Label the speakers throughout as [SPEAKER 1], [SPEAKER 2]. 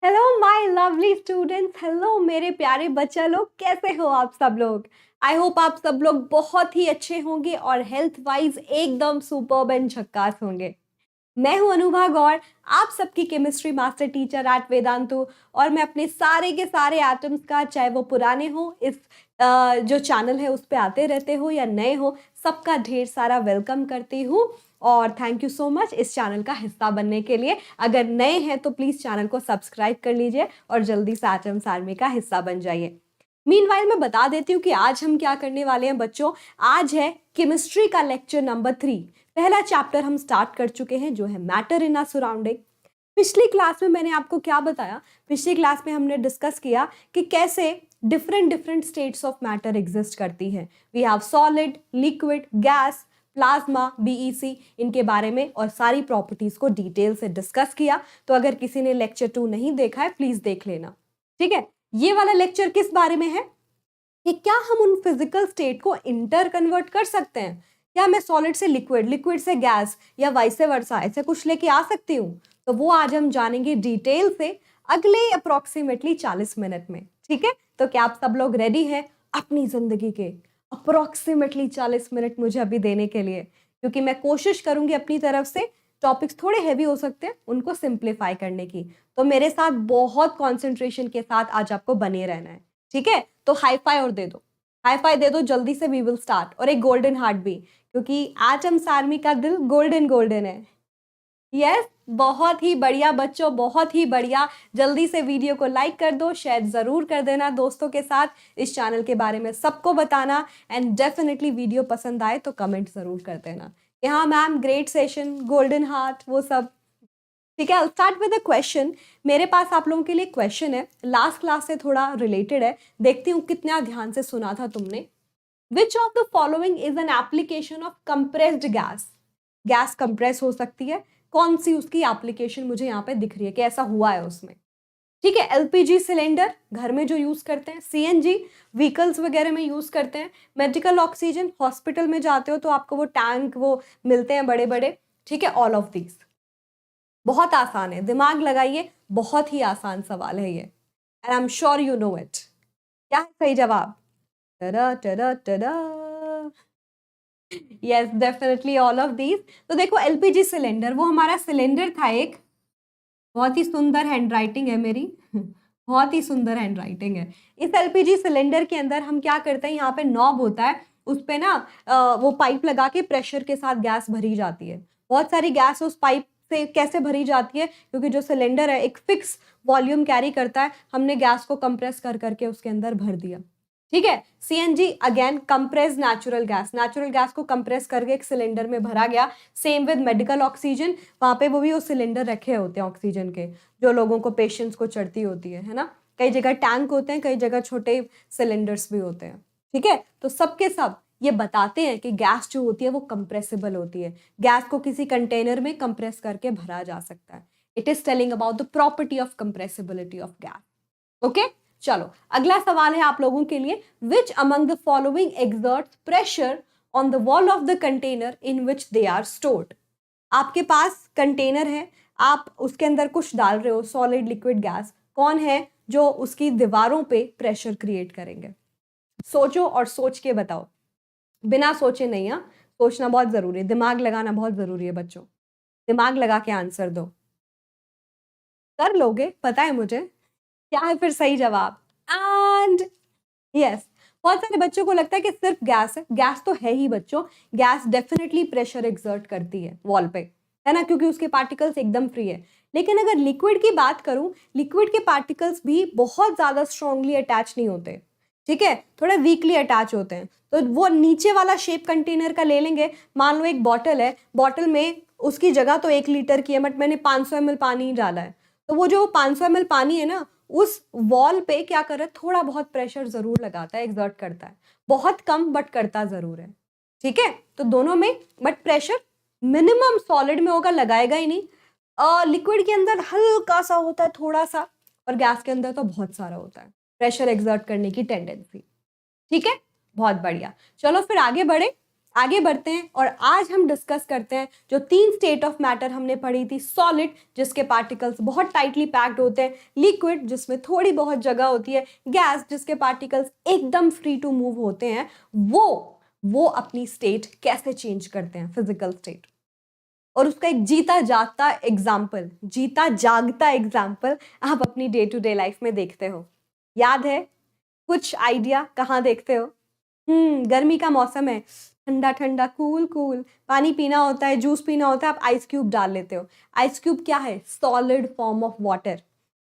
[SPEAKER 1] Hello my lovely students, hello मेरे प्यारे बच्चा लोग, कैसे हो आप सब लोग। आई होप आप सब लोग बहुत ही अच्छे होंगे और हेल्थ वाइज एकदम सुपर्ब एंड झक्कास होंगे। मैं हूं अनुभा गौर, आप सबकी chemistry master teacher at Vedantu. और मैं अपने सारे के सारे एटम्स का, चाहे वो पुराने हो इस जो चैनल है उस पर आते रहते हो या नए हो, सबका ढेर सारा वेलकम करती हूँ। और थैंक यू सो मच इस चैनल का हिस्सा बनने के लिए। अगर नए हैं तो प्लीज़ चैनल को सब्सक्राइब कर लीजिए और जल्दी से एटम्स आर्मी का हिस्सा बन जाइए। मीनवाइल मैं बता देती हूँ कि आज हम क्या करने वाले हैं बच्चों। आज है केमिस्ट्री का लेक्चर नंबर 3। पहला चैप्टर हम स्टार्ट कर चुके हैं जो है मैटर इन आवर सराउंडिंग। पिछली क्लास में मैंने आपको क्या बताया, पिछली क्लास में हमने डिस्कस किया कि कैसे different different states of matter exist करती हैं। We have solid, liquid, gas, plasma, BEC, इनके बारे में और सारी प्रॉपर्टीज को डिटेल से डिस्कस किया। तो अगर किसी ने लेक्चर 2 नहीं देखा है प्लीज देख लेना, ठीक है। ये वाला लेक्चर किस बारे में है कि क्या हम उन फिजिकल स्टेट को इंटर कन्वर्ट कर सकते हैं, क्या मैं सॉलिड से लिक्विड, लिक्विड से गैस या वाइस वर्सा ऐसे कुछ लेके आ सकती हूँ। तो वो आज हम जानेंगे डिटेल से अगले अप्रोक्सीमेटली 40 मिनट में, ठीक है। तो क्या आप सब लोग रेडी हैं अपनी जिंदगी के अप्रोक्सीमेटली 40 मिनट मुझे अभी देने के लिए, क्योंकि मैं कोशिश करूंगी अपनी तरफ से टॉपिक्स थोड़े हैवी हो सकते हैं उनको सिंप्लीफाई करने की। तो मेरे साथ बहुत कॉन्सेंट्रेशन के साथ आज आपको बने रहना है, ठीक है। तो हाई फाई और दे दो, हाई फाई दे दो जल्दी से, वी विल स्टार्ट। और एक गोल्डन हार्ट भी, क्योंकि एटम्स आर्मी का दिल गोल्डन गोल्डन है। यस, बहुत ही बढ़िया बच्चों, बहुत ही बढ़िया। जल्दी से वीडियो को लाइक कर दो, शेयर जरूर कर देना दोस्तों के साथ, इस चैनल के बारे में सबको बताना। एंड डेफिनेटली वीडियो पसंद आए तो कमेंट जरूर कर देना कि हाँ ma'am great session, golden heart, वो सब, ठीक है। Start with a question. मेरे पास आप लोगों के लिए क्वेश्चन है, लास्ट क्लास से थोड़ा रिलेटेड है, देखती हूँ कितना ध्यान से सुना था तुमने। Which of the following is an application of compressed gas. Gas compress हो सकती है, कौन सी उसकी एप्लीकेशन मुझे यहाँ पे दिख रही है कि ऐसा हुआ है उसमें, ठीक है। एलपीजी सिलेंडर घर में जो यूज करते हैं, सीएनजी व्हीकल्स वगैरह में यूज करते हैं, मेडिकल ऑक्सीजन हॉस्पिटल में जाते हो तो आपको वो टैंक वो मिलते हैं बड़े बड़े, ठीक है। All of these. बहुत आसान है, दिमाग लगाइए, बहुत ही आसान सवाल है ये, and I am sure you know it. क्या है सही जवाब? Ta-ra ta-ra ta-ra, yes definitely all of these. तो देखो एलपीजी सिलेंडर, वो हमारा सिलेंडर था एक, बहुत ही सुंदर हैंडराइटिंग है मेरी बहुत ही सुंदर हैंडराइटिंग है। इस एलपीजी सिलेंडर के अंदर हम क्या करते हैं, यहाँ पे नॉब होता है, उस पे ना वो पाइप लगा के प्रेशर के साथ गैस भरी जाती है। बहुत सारी गैस उस पाइप से कैसे भरी जाती है, क्योंकि जो सिलेंडर है एक फिक्स वॉल्यूम कैरी करता है, हमने गैस को कंप्रेस कर करके उसके अंदर भर दिया, ठीक है। CNG again compress natural gas को कंप्रेस करके एक सिलेंडर में भरा गया। सेम विद मेडिकल ऑक्सीजन, वहां पे वो भी वो सिलेंडर रखे होते हैं ऑक्सीजन के, जो लोगों को पेशेंट्स को चढ़ती होती है ना। कई जगह टैंक होते हैं, कई जगह छोटे सिलेंडर्स भी होते हैं, ठीक है। तो सबके सब ये बताते हैं कि गैस जो होती है वो कंप्रेसिबल होती है, गैस को किसी कंटेनर में कंप्रेस करके भरा जा सकता है। It is telling about the property of compressibility of gas, okay. चलो अगला सवाल है आप लोगों के लिए। Which among the following exerts pressure on the wall of the container in which they are stored. आपके पास कंटेनर है, आप उसके अंदर कुछ डाल रहे हो, सॉलिड, लिक्विड, गैस, कौन है जो उसकी दीवारों पे प्रेशर क्रिएट करेंगे? सोचो और सोच के बताओ, बिना सोचे नहीं। हाँ, सोचना बहुत जरूरी है, दिमाग लगाना बहुत जरूरी है बच्चों, दिमाग लगा के आंसर दो। कर लोगे, पता है मुझे। क्या है फिर सही जवाब? एंड यस, बहुत सारे बच्चों को लगता है कि सिर्फ गैस है, गैस तो है ही बच्चों। गैस डेफिनेटली प्रेशर एक्सर्ट करती है वॉल पे, है ना, क्योंकि उसके पार्टिकल्स एकदम फ्री है। लेकिन अगर लिक्विड की बात करूं, लिक्विड के पार्टिकल्स भी बहुत ज्यादा स्ट्रांगली अटैच नहीं होते, ठीक है, थोड़े वीकली अटैच होते हैं। तो वो नीचे वाला शेप कंटेनर का ले लेंगे। मान लो एक बॉटल है, बॉटल में उसकी जगह तो 1 लीटर की है, बट मैंने 500 ml पानी डाला है, तो वो जो 500 ml पानी है ना, उस वॉल पे क्या कर रहा है, थोड़ा बहुत प्रेशर जरूर लगाता है, एक्सर्ट करता है, बहुत कम बट करता जरूर है, ठीक है। तो दोनों में बट प्रेशर मिनिमम सॉलिड में होगा, लगाएगा ही नहीं। लिक्विड के अंदर हल्का सा होता है, थोड़ा सा, और गैस के अंदर तो बहुत सारा होता है प्रेशर एक्सर्ट करने की टेंडेंसी, ठीक है। बहुत बढ़िया, चलो फिर आगे बढ़े। आगे बढ़ते हैं और आज हम डिस्कस करते हैं जो 3 स्टेट ऑफ मैटर हमने पढ़ी थी। सॉलिड जिसके पार्टिकल्स बहुत टाइटली पैक्ड होते हैं, लिक्विड जिसमें थोड़ी बहुत जगह होती है, गैस जिसके पार्टिकल्स एकदम फ्री टू मूव होते हैं। वो अपनी स्टेट कैसे चेंज करते हैं, फिजिकल स्टेट। और उसका एक जीता जागता एग्जाम्पल आप अपनी डे टू डे लाइफ में देखते हो। याद है? कुछ आइडिया कहाँ देखते हो? गर्मी का मौसम है, ठंडा ठंडा कूल कूल पानी पीना होता है, जूस पीना होता है, आप आइस क्यूब डाल लेते हो। आइस क्यूब क्या है? Solid form of water.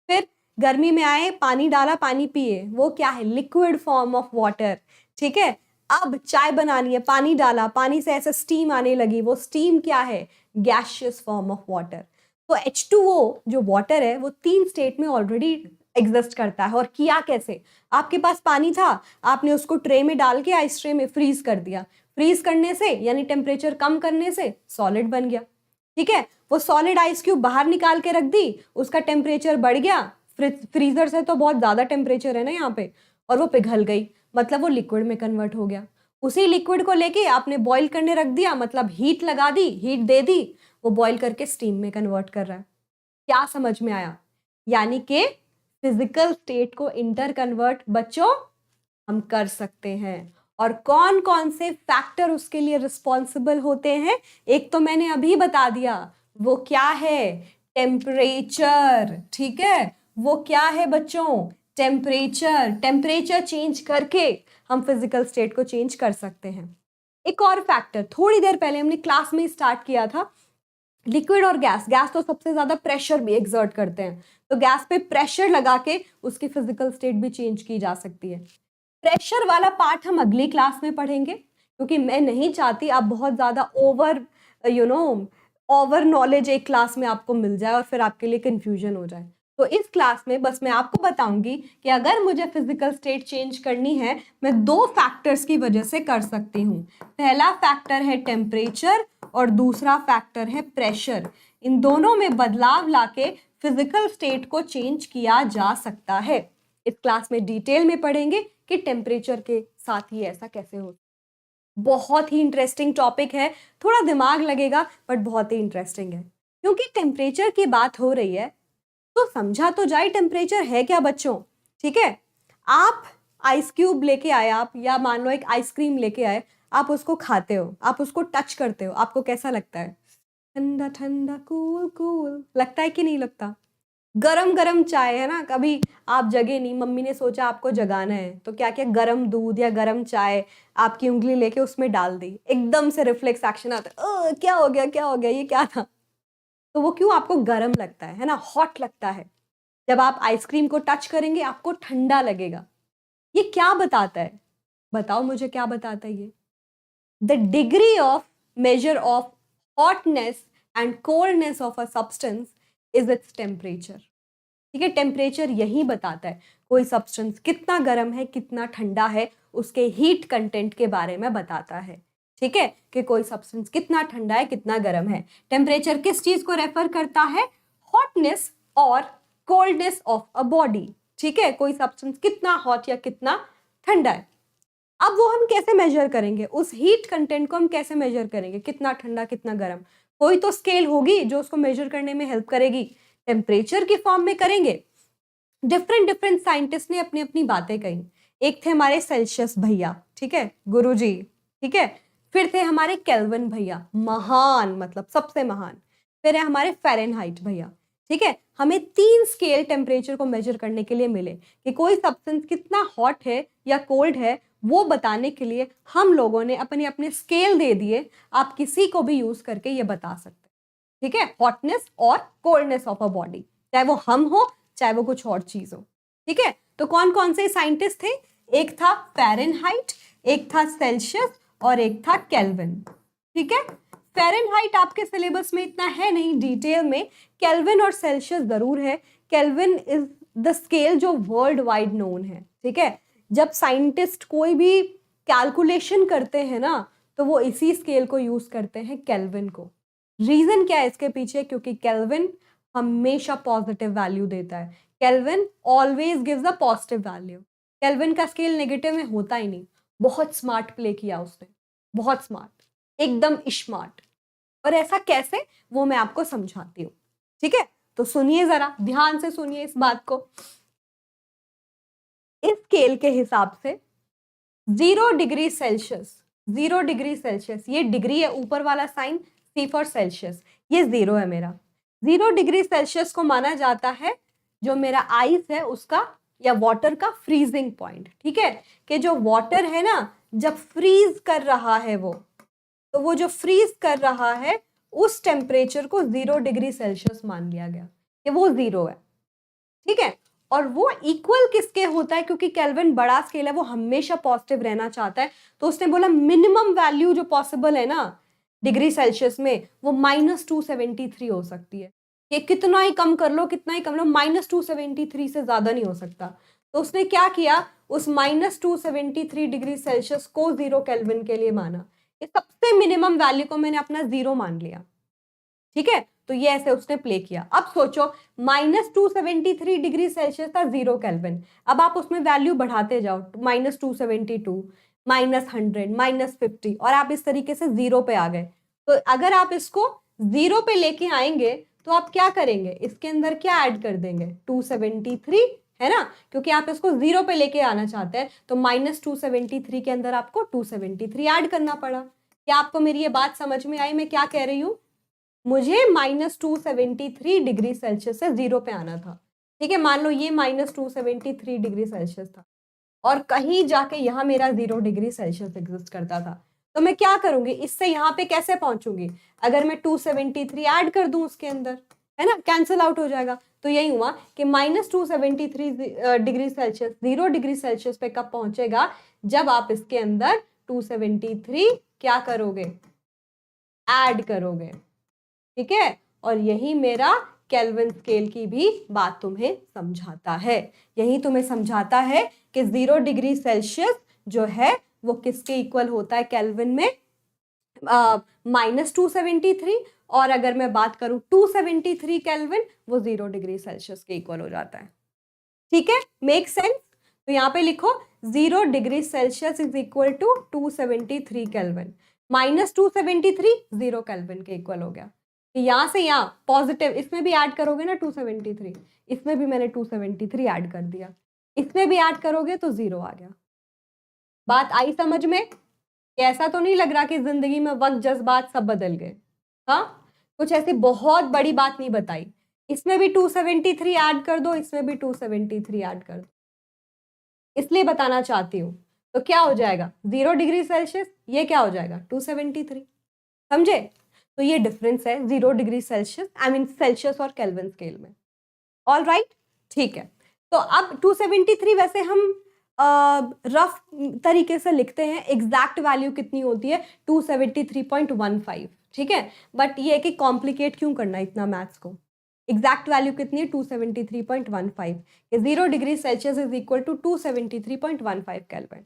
[SPEAKER 1] फिर गर्मी में आए, पानी डाला, पानी पिए, वो क्या है? Liquid form of water. ठीक है। अब चाय बनानी है, पानी डाला, पानी से ऐसे स्टीम आने लगी, वो स्टीम क्या है? Gaseous form of water. तो H2O जो वाटर है वो 3 स्टेट में ऑलरेडी एग्जिस्ट करता है। और किया कैसे? आपके पास पानी था, आपने उसको ट्रे में डाल के आइस ट्रे में फ्रीज कर दिया। फ्रीज करने से यानी टेम्परेचर कम करने से सॉलिड बन गया। ठीक है। वो सॉलिड आइस क्यूब बाहर निकाल के रख दी, उसका टेम्परेचर बढ़ गया, फ्रीजर से तो बहुत ज्यादा टेम्परेचर है ना यहाँ पे, और वो पिघल गई, मतलब वो लिक्विड में कन्वर्ट हो गया। उसी लिक्विड को लेके आपने बॉईल करने रख दिया, मतलब हीट लगा दी, हीट दे दी, वो बॉईल करके स्टीम में कन्वर्ट कर रहा है। क्या समझ में आया? यानी कि फिजिकल स्टेट को इंटर कन्वर्ट बच्चों हम कर सकते हैं। और कौन कौन से फैक्टर उसके लिए रिस्पॉन्सिबल होते हैं, एक तो मैंने अभी बता दिया, वो क्या है? टेम्परेचर। ठीक है, वो क्या है बच्चों? टेम्परेचर। टेम्परेचर चेंज करके हम फिजिकल स्टेट को चेंज कर सकते हैं। एक और फैक्टर थोड़ी देर पहले हमने क्लास में स्टार्ट किया था, लिक्विड और गैस। गैस तो सबसे ज्यादा प्रेशर भी एक्सर्ट करते हैं, तो गैस पे प्रेशर लगा के उसकी फिजिकल स्टेट भी चेंज की जा सकती है। प्रेशर वाला पार्ट हम अगली क्लास में पढ़ेंगे, क्योंकि मैं नहीं चाहती आप बहुत ज्यादा ओवर नॉलेज एक क्लास में आपको मिल जाए और फिर आपके लिए कंफ्यूजन हो जाए। तो इस क्लास में बस मैं आपको बताऊंगी कि अगर मुझे फिजिकल स्टेट चेंज करनी है, मैं 2 फैक्टर्स की वजह से कर सकती हूँ। पहला फैक्टर है टेम्परेचर और दूसरा फैक्टर है प्रेशर। इन दोनों में बदलाव लाके फिजिकल स्टेट को चेंज किया जा सकता है। इस क्लास में डिटेल में पढ़ेंगे कि टेम्परेचर के साथ ही ऐसा कैसे हो। बहुत ही इंटरेस्टिंग टॉपिक है, थोड़ा दिमाग लगेगा बट बहुत ही इंटरेस्टिंग है। क्योंकि टेम्परेचर की बात हो रही है तो समझा तो जाए टेम्परेचर है क्या बच्चों। ठीक है, आप आइस क्यूब लेके आए, आप या मान लो एक आइसक्रीम लेके आए, आप उसको खाते हो, आप उसको टच करते हो, आपको कैसा लगता है? ठंडा ठंडा कूल कूल लगता है कि नहीं लगता? गरम गरम चाय है ना, कभी आप जगे नहीं, मम्मी ने सोचा आपको जगाना है, तो क्या क्या गरम दूध या गरम चाय आपकी उंगली लेके उसमें डाल दी, एकदम से रिफ्लेक्स एक्शन आता है, क्या हो गया क्या हो गया, ये क्या था? तो वो क्यों आपको गरम लगता है ना, हॉट लगता है। जब आप आइसक्रीम को टच करेंगे आपको ठंडा लगेगा। ये क्या बताता है? बताओ मुझे, क्या बताता है ये? The degree of measure of hotness and coldness of a substance is its temperature. ठीक है, टेम्परेचर यही बताता है कोई सब्सटेंस कितना गर्म है कितना ठंडा है, उसके हीट कंटेंट के बारे में बताता है। ठीक है, कि कोई सब्सटेंस कितना ठंडा है कितना गर्म है। टेम्परेचर किस चीज को रेफर करता है? हॉटनेस और कोल्डनेस ऑफ अ बॉडी। ठीक है, कोई सब्सटेंस कितना हॉट या कितना ठंडा है। अब वो हम कैसे मेजर करेंगे? उस हीट कंटेंट को हम कैसे मेजर करेंगे, कितना ठंडा कितना गर्म? कोई तो स्केल होगी जो उसको मेजर करने में हेल्प करेगी, टेम्परेचर के फॉर्म में करेंगे। डिफरेंट डिफरेंट साइंटिस्ट ने अपनी अपनी बातें कही। एक थे हमारे सेल्सियस भैया, ठीक है, गुरुजी। ठीक है, फिर थे हमारे केल्विन भैया, महान, मतलब सबसे महान। फिर है हमारे फ़ारेनहाइट भैया। ठीक है, हमें 3 स्केल टेम्परेचर को मेजर करने के लिए मिले कि कोई सब्सटेंस कितना हॉट है या कोल्ड है, वो बताने के लिए हम लोगों ने अपने अपने स्केल दे दिए। आप किसी को भी यूज करके ये बता सकते हैं। ठीक है, हॉटनेस और कोल्डनेस ऑफ अ बॉडी, चाहे वो हम हो चाहे वो कुछ और चीज हो। ठीक है, तो कौन कौन से साइंटिस्ट थे? एक था फ़ारेनहाइट, एक था सेल्सियस और एक था केल्विन। ठीक है, फ़ारेनहाइट आपके सिलेबस में इतना है नहीं डिटेल में, केल्विन और सेल्सियस जरूर है। केल्विन इज द स्केल जो वर्ल्ड वाइड नोन है। ठीक है, जब साइंटिस्ट कोई भी कैलकुलेशन करते हैं ना, तो वो इसी स्केल को यूज करते हैं, केल्विन को। रीजन क्या है इसके पीछे? क्योंकि केल्विन हमेशा पॉजिटिव वैल्यू देता है। Kelvin always gives a positive value. Kelvin का स्केल नेगेटिव में होता ही नहीं। बहुत स्मार्ट प्ले किया उसने, बहुत स्मार्ट। एकदम स्मार्ट। और ऐसा कैसे, वो मैं आपको समझाती हूँ, ठीक है? तो सुनिए जरा, ध्यान से सुनिए इस बात को। इस स्केल के हिसाब से 0 डिग्री सेल्सियस, 0 डिग्री सेल्सियस, ये डिग्री है ऊपर वाला साइन, सी फॉर सेल्सियस, ये 0 है मेरा। 0 डिग्री सेल्सियस को माना जाता है जो मेरा आइस है उसका या वाटर का फ्रीजिंग पॉइंट, ठीक है? कि जो वाटर है ना, जब फ्रीज कर रहा है तो वो जो फ्रीज कर रहा है उस टेम्परेचर को 0 डिग्री सेल्सियस मान लिया गया कि वो 0 है, ठीक है? और वो इक्वल किसके होता है, क्योंकि केल्विन बड़ा स्केल है, वो हमेशा पॉजिटिव रहना चाहता है, तो उसने बोला मिनिमम वैल्यू जो पॉसिबल है ना डिग्री सेल्सियस में, वो -273 हो सकती है। ये कितना ही कम कर लो, कितना ही कम लो, -273 से ज्यादा नहीं हो सकता। तो उसने क्या किया, उस -273 डिग्री सेल्सियस को 0 केल्विन के लिए माना। ये सबसे मिनिमम वैल्यू को मैंने अपना 0 मान लिया, ठीक है? तो ये ऐसे उसने प्ले किया। अब सोचो, -273 डिग्री सेल्सियस था 0 केल्विन, अब आप उसमें वैल्यू बढ़ाते जाओ, -272, -100, -50, और आप इस तरीके से 0 पे आ गए। तो अगर आप इसको 0 पे लेके आएंगे तो आप क्या करेंगे, इसके अंदर क्या ऐड कर देंगे, 273, है ना? क्योंकि आप इसको 0 पे लेके आना चाहते हैं, तो -273 के अंदर आपको 273 ऐड करना पड़ा। क्या आपको मेरी ये बात समझ में आई, मैं क्या कह रही हूं? मुझे -273 डिग्री सेल्सियस से 0 पे आना था, ठीक है? मान लो ये -273 डिग्री सेल्सियस था और कहीं जाके यहाँ मेरा 0 डिग्री सेल्सियस एग्जिस्ट करता था, तो मैं क्या करूंगी, इससे यहाँ पे कैसे पहुंचूंगी? अगर मैं 273 ऐड कर दूं उसके अंदर, है ना, कैंसिल आउट हो जाएगा। तो यही हुआ कि -273 डिग्री सेल्सियस 0 डिग्री सेल्सियस पे कब पहुंचेगा, जब आप इसके अंदर 273 क्या करोगे, ऐड करोगे, ठीक है? और यही मेरा केल्विन स्केल की भी बात तुम्हें समझाता है, यही तुम्हें समझाता है कि 0 डिग्री सेल्सियस जो है वो किसके इक्वल होता है केल्विन में, -273, और अगर मैं बात करूं 273 केल्विन, वो 0 डिग्री सेल्सियस के इक्वल हो जाता है, ठीक है? Make sense? तो यहाँ पे लिखो 0 degree Celsius is equal to 273 kelvin, -273 0 kelvin के इक्वल हो गया। यहां से यहां पॉजिटिव, इसमें भी ऐड करोगे ना 273, इसमें भी मैंने 273 ऐड कर दिया, इसमें भी ऐड करोगे तो 0 आ गया। बात आई समझ में? ऐसा तो नहीं लग रहा कि जिंदगी में वक्त जज्बात सब बदल गए? हाँ, कुछ ऐसी बहुत बड़ी बात नहीं बताई। इसमें भी 273 ऐड कर दो, इसमें भी 273 ऐड कर दो, इसलिए बताना चाहती हूँ। तो क्या हो जाएगा 0 डिग्री सेल्सियस, ये क्या हो जाएगा 273, समझे? तो ये डिफरेंस है 0 degree Celsius, I mean Celsius और केल्विन स्केल में। ऑल राइट, ठीक है। तो अब 273 वैसे हम रफ तरीके से लिखते हैं, एग्जैक्ट वैल्यू कितनी होती है 273.15, ठीक है? बट ये है कि कॉम्प्लिकेट क्यों करना इतना मैथ्स को, एग्जैक्ट वैल्यू कितनी है 273.15, ये 0 degree Celsius is equal to 273.15 kelvin,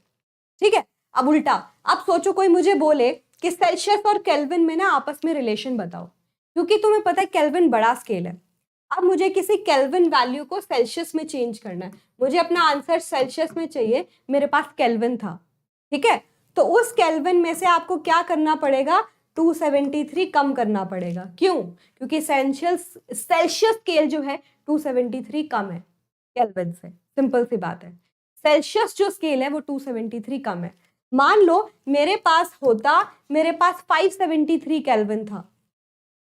[SPEAKER 1] ठीक है? अब उल्टा, अब सोचो कोई मुझे बोले कि सेल्सियस और केल्विन में ना आपस में रिलेशन बताओ, क्योंकि तुम्हें पता है केल्विन बड़ा स्केल है। अब मुझे किसी केल्विन वैल्यू को सेल्सियस में चेंज करना है, मुझे अपना आंसर सेल्सियस में चाहिए, मेरे पास केल्विन था, ठीक है? तो उस केल्विन में से आपको क्या करना पड़ेगा, 273 कम करना पड़ेगा। क्यों? क्योंकि सेल्सियस स्केल जो है 273 कम है केल्विन से, सिंपल सी बात है। सेल्सियस जो स्केल है वो 273 कम है। मान लो मेरे पास 573 केल्विन था,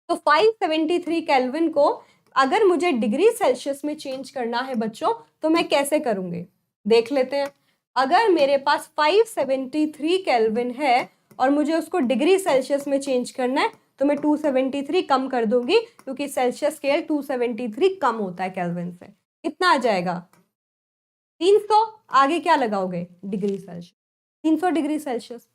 [SPEAKER 1] तो 573 केल्विन को अगर मुझे डिग्री सेल्सियस में चेंज करना है बच्चों, तो मैं कैसे करूंगी, देख लेते हैं। अगर मेरे पास 573 केल्विन है और मुझे उसको डिग्री सेल्सियस में चेंज करना है, तो मैं 273 कम कर दूंगी, क्योंकि सेल्सियस स्केल 273 कम होता है केल्विन से। कितना आ जाएगा 300, आगे क्या लगाओगे डिग्री सेल्सियस, 300 डिग्री सेल्सियस।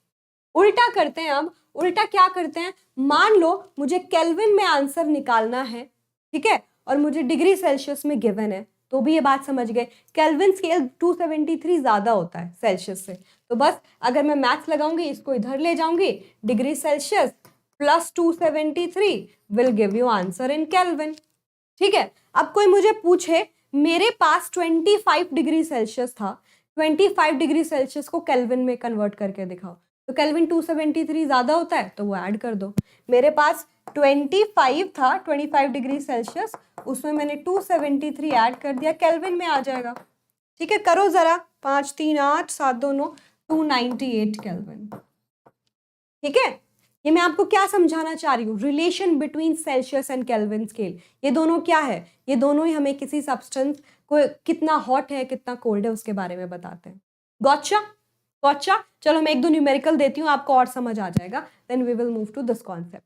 [SPEAKER 1] उल्टा करते हैं, अब उल्टा क्या करते हैं, मान लो मुझे केल्विन में आंसर निकालना है, ठीक है, और मुझे डिग्री सेल्सियस में गिवन है, तो भी ये बात समझ गए, केल्विन स्केल 273 ज्यादा होता है सेल्सियस से, तो बस अगर मैं मैथ्स लगाऊंगी, इसको इधर ले जाऊंगी, degree Celsius plus 273 will give you answer in kelvin, ठीक है? अब कोई मुझे पूछे मेरे पास 25 डिग्री सेल्सियस था, 25 डिग्री सेल्सियस को केल्विन में कन्वर्ट करके दिखाओ, तो केल्विन 273 ज़्यादा होता है तो वो ऐड कर दो। मेरे पास 25 था, 25 डिग्री सेल्सियस, उसमें मैंने 273 ऐड कर दिया, केल्विन में आ जाएगा। ठीक है, करो ज़रा, 5 3 8 7 2 9, 298 केल्विन। ठीक है, ये मैं आपको क्या समझाना चाह रही हूँ, relation between Celsius and kelvin scale. ये दोनों क्या है, ये दोनों ही हमें किसी सब्सटेंस को कितना हॉट है कितना कोल्ड है उसके बारे में बताते हैं। गॉचा गॉचा। चलो मैं एक दो न्यूमेरिकल देती हूँ, आपको और समझ आ जाएगा, then we will move to this concept.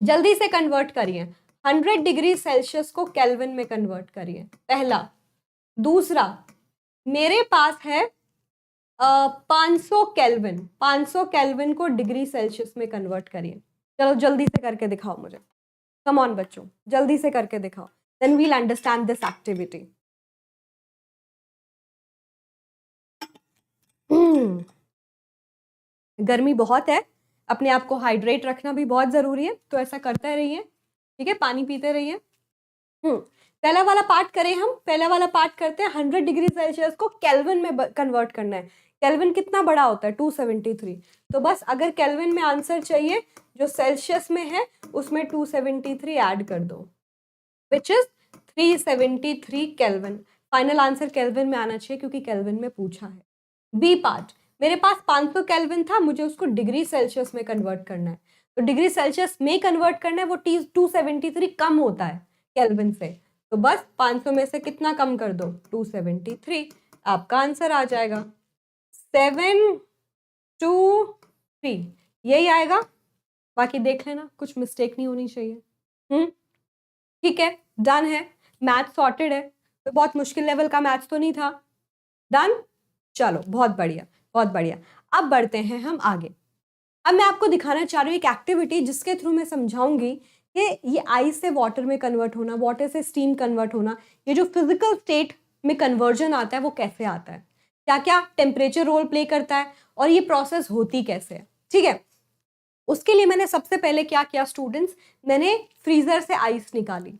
[SPEAKER 1] जल्दी से कन्वर्ट करिए, 100 डिग्री सेल्सियस को केल्विन में कन्वर्ट करिए, पहला। दूसरा, मेरे पास है 500 केल्विन, 500 केल्विन को डिग्री सेल्सियस में कन्वर्ट करिए। चलो जल्दी से करके दिखाओ मुझे, कम ऑन बच्चों, जल्दी से करके दिखाओ, then we'll understand this activity. गर्मी बहुत है, अपने आप को हाइड्रेट रखना भी बहुत जरूरी है, तो ऐसा करते रहिए। ठीक है, पानी पीते रहिए। पहला वाला पार्ट करें हम, पहला वाला पार्ट करते हैं। 100 डिग्री सेल्सियस को केल्विन में कन्वर्ट करना है। केल्विन कितना बड़ा होता है, 273। तो बस अगर केल्विन में आंसर चाहिए, जो सेल्सियस में है उसमें 273 ऐड कर दो, which is 373 kelvin. Final answer kelvin में आना चाहिए क्योंकि केल्विन में पूछा है। बी पार्ट, मेरे पास 500 केल्विन था, मुझे उसको डिग्री सेल्सियस में कन्वर्ट करना है। तो डिग्री सेल्सियस में कन्वर्ट करना है, वो 273 कम होता है केल्विन से, तो बस 500 में से कितना कम कर दो, 273, आपका आंसर आ जाएगा 723, यही आएगा। बाकी देख लेना, कुछ मिस्टेक नहीं होनी चाहिए। ठीक है, डन है, मैथ सॉर्टेड है, तो बहुत मुश्किल लेवल का मैथ तो नहीं था। डन, चलो बहुत बढ़िया बहुत बढ़िया। अब बढ़ते हैं हम आगे। अब मैं आपको दिखाना चाह रही हूँ एक एक्टिविटी जिसके थ्रू मैं समझाऊंगी कि ये आइस से वाटर में कन्वर्ट होना, वाटर से स्टीम कन्वर्ट होना, ये जो फिजिकल स्टेट में कन्वर्जन आता है वो कैसे आता है, क्या क्या टेम्परेचर रोल प्ले करता है और ये प्रोसेस होती कैसे है। ठीक है, उसके लिए मैंने सबसे पहले क्या किया स्टूडेंट्स, मैंने फ्रीजर से आइस निकाली।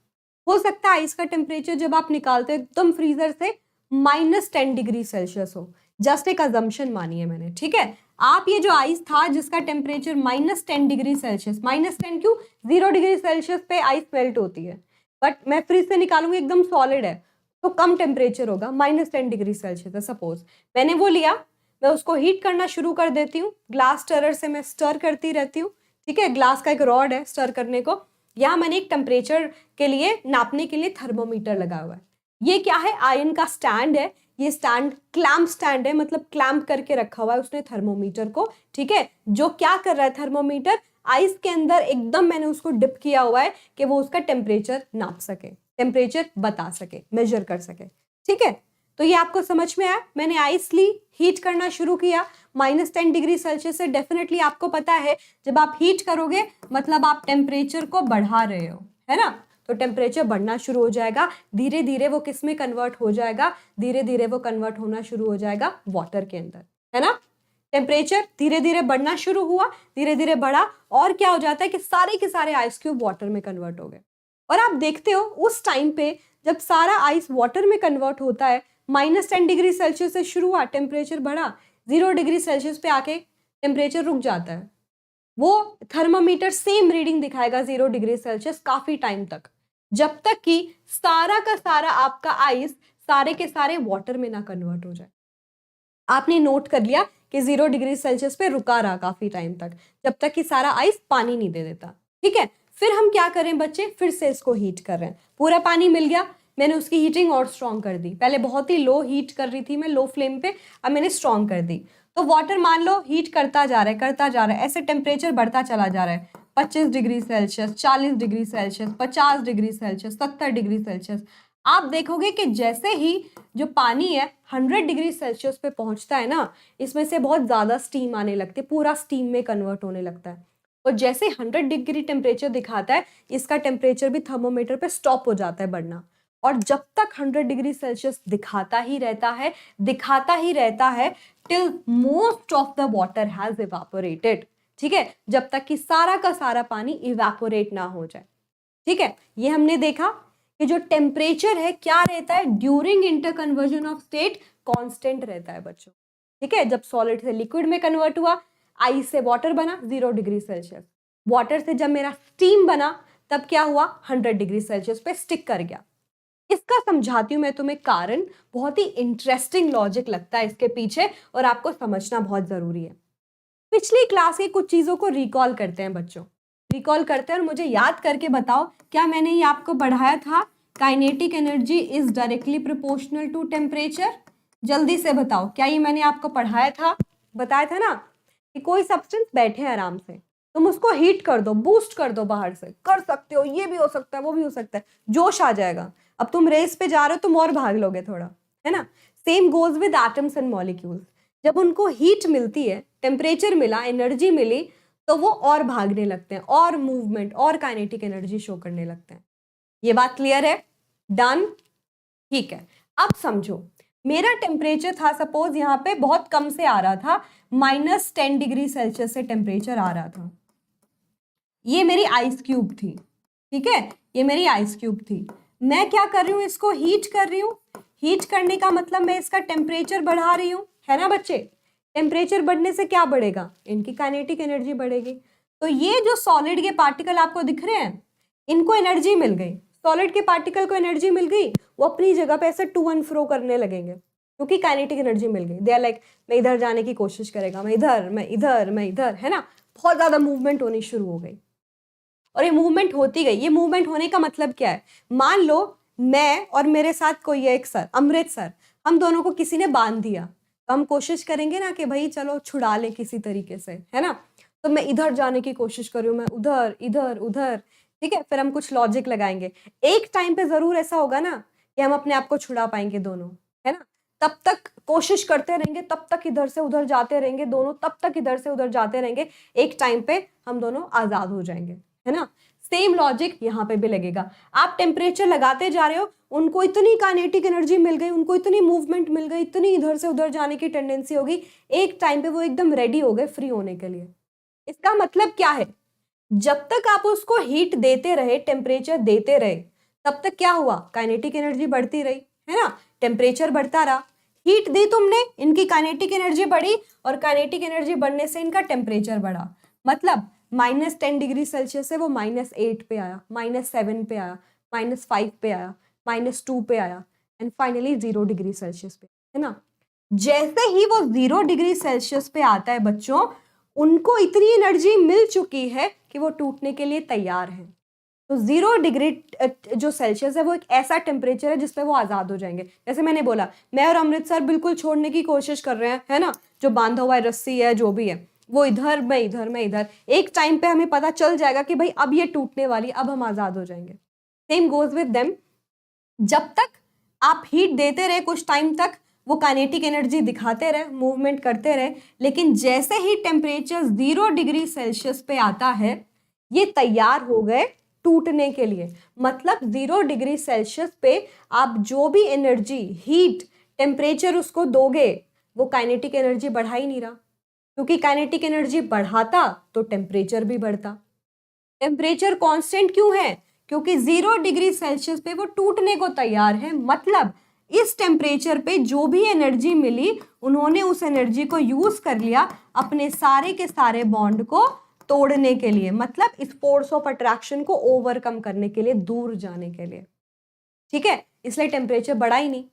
[SPEAKER 1] हो सकता है आइस का टेम्परेचर जब आप निकालते हो एकदम फ्रीजर से -10 डिग्री सेल्सियस हो, जस्ट एक अजम्पशन मानी है मैंने। ठीक है, आप ये जो आइस था जिसका टेम्परेचर -10 डिग्री सेल्सियस, -10 क्यों, 0 डिग्री सेल्सियस पे आइस मेल्ट होती है, बट मैं फ्रिज से निकालूंगी एकदम सॉलिड है तो कम टेम्परेचर होगा, -10 डिग्री सेल्सियस है सपोज। मैंने वो लिया, मैं उसको हीट करना शुरू कर देती हूँ, ग्लास स्टरर से मैं स्टर करती रहती हूँ। ठीक है, ग्लास का एक रॉड है स्टर करने को, यहाँ मैंने एक टेम्परेचर के लिए नापने के लिए थर्मोमीटर लगा हुआ है। ये क्या है, आयन का स्टैंड है, ये स्टैंड क्लैम्प स्टैंड है, मतलब क्लैम्प करके रखा हुआ है उसने थर्मोमीटर को। ठीक है, जो क्या कर रहा है थर्मोमीटर, आइस के अंदर एकदम मैंने उसको डिप किया हुआ है कि वो उसका टेम्परेचर नाप सके, टेम्परेचर बता सके, मेजर कर सके। ठीक है, तो ये आपको समझ में आया। मैंने आइस ली, हीट करना शुरू किया -10 डिग्री सेल्सियस से। डेफिनेटली आपको पता है जब आप हीट करोगे मतलब आप टेम्परेचर को बढ़ा रहे हो, है ना, तो टेम्परेचर बढ़ना शुरू हो जाएगा, धीरे धीरे वो किस में कन्वर्ट हो जाएगा, धीरे धीरे वो कन्वर्ट होना शुरू हो जाएगा वाटर के अंदर, है ना। टेम्परेचर धीरे धीरे बढ़ना शुरू हुआ, धीरे धीरे बढ़ा, और क्या हो जाता है कि सारे के सारे आइस क्यूब वाटर में कन्वर्ट हो गए। और आप देखते हो उस टाइम पे जब सारा आइस वाटर में कन्वर्ट होता है, -10 डिग्री सेल्सियस से शुरू हुआ, टेम्परेचर बढ़ा, 0 डिग्री सेल्सियस पे आके टेम्परेचर रुक जाता है। वो थर्मामीटर सेम रीडिंग दिखाएगा 0 डिग्री सेल्सियस काफी टाइम तक, जब तक कि सारा का सारा आपका आइस सारे के सारे वाटर में ना कन्वर्ट हो जाए। आपने नोट कर लिया कि 0 डिग्री सेल्सियस पे रुका रहा काफी टाइम तक, जब तक कि सारा आइस पानी नहीं दे देता। ठीक है, फिर हम क्या करें बच्चे, फिर से इसको हीट कर रहे हैं, पूरा पानी मिल गया, मैंने उसकी हीटिंग और स्ट्रॉन्ग कर दी। पहले बहुत ही लो हीट कर रही थी मैं, लो फ्लेम पे, अब मैंने स्ट्रॉन्ग कर दी। तो वाटर मान लो हीट करता जा रहा है, करता जा रहा है, ऐसे टेम्परेचर बढ़ता चला जा रहा है, 25 degree Celsius, 40 degree Celsius, 50 degree Celsius, 70 degree Celsius. आप देखोगे कि जैसे ही जो पानी है 100 डिग्री सेल्सियस पे पहुंचता है ना, इसमें से बहुत ज़्यादा स्टीम आने लगती है, पूरा स्टीम में कन्वर्ट होने लगता है। और जैसे 100 डिग्री टेम्परेचर दिखाता है, इसका टेम्परेचर भी थर्मोमीटर पे स्टॉप हो जाता है बढ़ना। और जब तक 100 डिग्री सेल्सियस दिखाता ही रहता है till most of the water has evaporated. ठीक है, जब तक कि सारा का सारा पानी इवापोरेट ना हो जाए। ठीक है, ये हमने देखा कि जो टेम्परेचर है क्या रहता है during inter conversion of state, constant रहता है बच्चों। ठीक है, जब सॉलिड से लिक्विड में कन्वर्ट हुआ, आइस से वाटर बना 0 डिग्री सेल्सियस, वाटर से जब मेरा स्टीम बना तब क्या हुआ 100 डिग्री सेल्सियस पे स्टिक कर गया। इसका समझाती हूँ मैं तुम्हें कारण, बहुत ही इंटरेस्टिंग लॉजिक लगता है इसके पीछे और आपको समझना बहुत जरूरी है। पिछली क्लास की कुछ चीजों को रिकॉल करते हैं बच्चों, रिकॉल करते हैं और मुझे याद करके बताओ क्या मैंने ये आपको पढ़ाया था, kinetic energy is directly proportional to temperature. जल्दी से बताओ क्या ये मैंने आपको पढ़ाया था, बताया था ना कि कोई सब्सटेंस बैठे हैं आराम से, तुम उसको हीट कर दो, बूस्ट कर दो, बाहर से कर सकते हो, ये भी हो सकता है वो भी हो सकता है, जोश आ जाएगा। अब तुम रेस पे जा रहे हो, तुम और भाग लोगे थोड़ा, है ना। Same goes with atoms and molecules, जब उनको हीट मिलती है, टेम्परेचर मिला, एनर्जी मिली, तो वो और भागने लगते हैं और मूवमेंट और काइनेटिक एनर्जी शो करने लगते हैं। ये बात क्लियर है? डन, ठीक है। अब समझो मेरा टेम्परेचर था, सपोज यहाँ पे बहुत कम से आ रहा था, -10 डिग्री सेल्सियस से टेम्परेचर आ रहा था। ये मेरी आइस क्यूब थी, ठीक है, ये मेरी आइस क्यूब थी। मैं क्या कर रही हूँ, इसको हीट कर रही हूँ। हीट करने का मतलब मैं इसका टेम्परेचर बढ़ा रही हूँ, है ना बच्चे। टेम्परेचर बढ़ने से क्या बढ़ेगा, इनकी काइनेटिक एनर्जी बढ़ेगी। तो ये जो सॉलिड के पार्टिकल आपको दिख रहे हैं, इनको एनर्जी मिल गई, सॉलिड के पार्टिकल को एनर्जी मिल गई, वो अपनी जगह पे ऐसे टू एंड फ्रो करने लगेंगे क्योंकि काइनेटिक एनर्जी मिल गई। दे आर लाइक, मैं इधर जाने की कोशिश करेगा, मैं इधर, मैं इधर, मैं इधर, है ना। बहुत ज्यादा मूवमेंट होनी शुरू हो गई और ये मूवमेंट होती गई। ये मूवमेंट होने का मतलब क्या है, मान लो मैं और मेरे साथ कोई एक सर, अमृत सर, हम दोनों को किसी ने बांध दिया, तो हम कोशिश करेंगे ना कि भाई चलो छुड़ा ले किसी तरीके से, है ना। तो मैं इधर जाने की कोशिश कर रही हूँ, मैं उधर, इधर, उधर, ठीक है। फिर हम कुछ लॉजिक लगाएंगे, एक टाइम पे जरूर ऐसा होगा ना कि हम अपने आप को छुड़ा पाएंगे दोनों, है ना। तब तक कोशिश करते रहेंगे, तब तक इधर से उधर जाते रहेंगे दोनों, तब तक इधर से उधर जाते रहेंगे, एक टाइम पे हम दोनों आजाद हो जाएंगे, है ना। सेम लॉजिक यहाँ पे भी लगेगा। आप टेम्परेचर लगाते जा रहे हो, उनको इतनी काइनेटिक एनर्जी मिल गई, उनको इतनी मूवमेंट मिल गई, इतनी इधर से उधर जाने की टेंडेंसी होगी, एक टाइम पे वो एकदम रेडी हो गए फ्री होने के लिए। इसका मतलब क्या है, जब तक आप उसको हीट देते रहे, टेम्परेचर देते रहे, तब तक क्या हुआ, काइनेटिक एनर्जी बढ़ती रही, है ना। टेम्परेचर बढ़ता रहा, हीट दी तुमने, इनकी काइनेटिक एनर्जी बढ़ी और काइनेटिक एनर्जी बढ़ने से इनका टेम्परेचर बढ़ा। मतलब -10 डिग्री सेल्सियस से वो -8 पे आया, -7 पे आया, -5 पे आया, -2 पे आया एंड फाइनली 0 डिग्री सेल्सियस पे, है ना। जैसे ही वो 0 डिग्री सेल्सियस पे आता है बच्चों, उनको इतनी एनर्जी मिल चुकी है कि वो टूटने के लिए तैयार है। तो 0 डिग्री जो सेल्सियस है वो एक ऐसा टेम्परेचर है जिसपे वो आजाद हो जाएंगे। जैसे मैंने बोला, मैं और अमृतसर बिल्कुल छोड़ने की कोशिश कर रहे हैं, है ना। जो बांधा हुआ है, रस्सी है, जो भी है, वो इधर, मैं इधर, मैं इधर, एक टाइम पे हमें पता चल जाएगा कि भाई अब ये टूटने वाली, अब हम आजाद हो जाएंगे। सेम गोज विद देम, जब तक आप हीट देते रहे कुछ टाइम तक, वो काइनेटिक एनर्जी दिखाते रहे, मूवमेंट करते रहे, लेकिन जैसे ही टेम्परेचर 0 डिग्री सेल्सियस पे आता है, ये तैयार हो गए टूटने के लिए। मतलब 0 डिग्री सेल्सियस पे आप जो भी एनर्जी, हीट, टेम्परेचर उसको दोगे, वो काइनेटिक एनर्जी बढ़ा ही नहीं रहा, क्योंकि काइनेटिक एनर्जी बढ़ाता तो टेम्परेचर भी बढ़ता। टेम्परेचर कांस्टेंट क्यों है, क्योंकि 0 डिग्री सेल्सियस पे वो टूटने को तैयार है। मतलब इस टेम्परेचर पे जो भी एनर्जी मिली, उन्होंने उस एनर्जी को यूज कर लिया अपने सारे के सारे बॉन्ड को तोड़ने के लिए, मतलब इस फोर्स ऑफ अट्रैक्शन को ओवरकम करने के लिए, दूर जाने के लिए, ठीक है। इसलिए टेम्परेचर बढ़ा ही नहीं।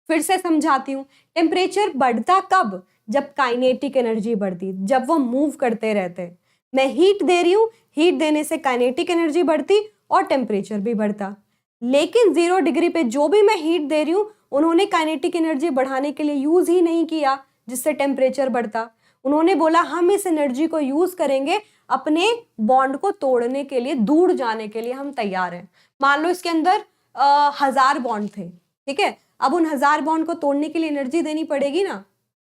[SPEAKER 1] फिर से समझाती हूं, टेम्परेचर बढ़ता कब, जब काइनेटिक एनर्जी बढ़ती, जब वो मूव करते रहते। मैं हीट दे रही हूं, हीट देने से काइनेटिक एनर्जी बढ़ती और टेम्परेचर भी बढ़ता। लेकिन 0 डिग्री पे जो भी मैं हीट दे रही हूं, उन्होंने काइनेटिक एनर्जी बढ़ाने के लिए यूज ही नहीं किया, जिससे टेम्परेचर बढ़ता। उन्होंने बोला हम इस एनर्जी को यूज करेंगे अपने बॉन्ड को तोड़ने के लिए, दूर जाने के लिए हम तैयार हैं। मान लो इसके अंदर 1000 बॉन्ड थे, ठीक है। अब उन 1000 बॉन्ड को तोड़ने के लिए एनर्जी देनी पड़ेगी ना,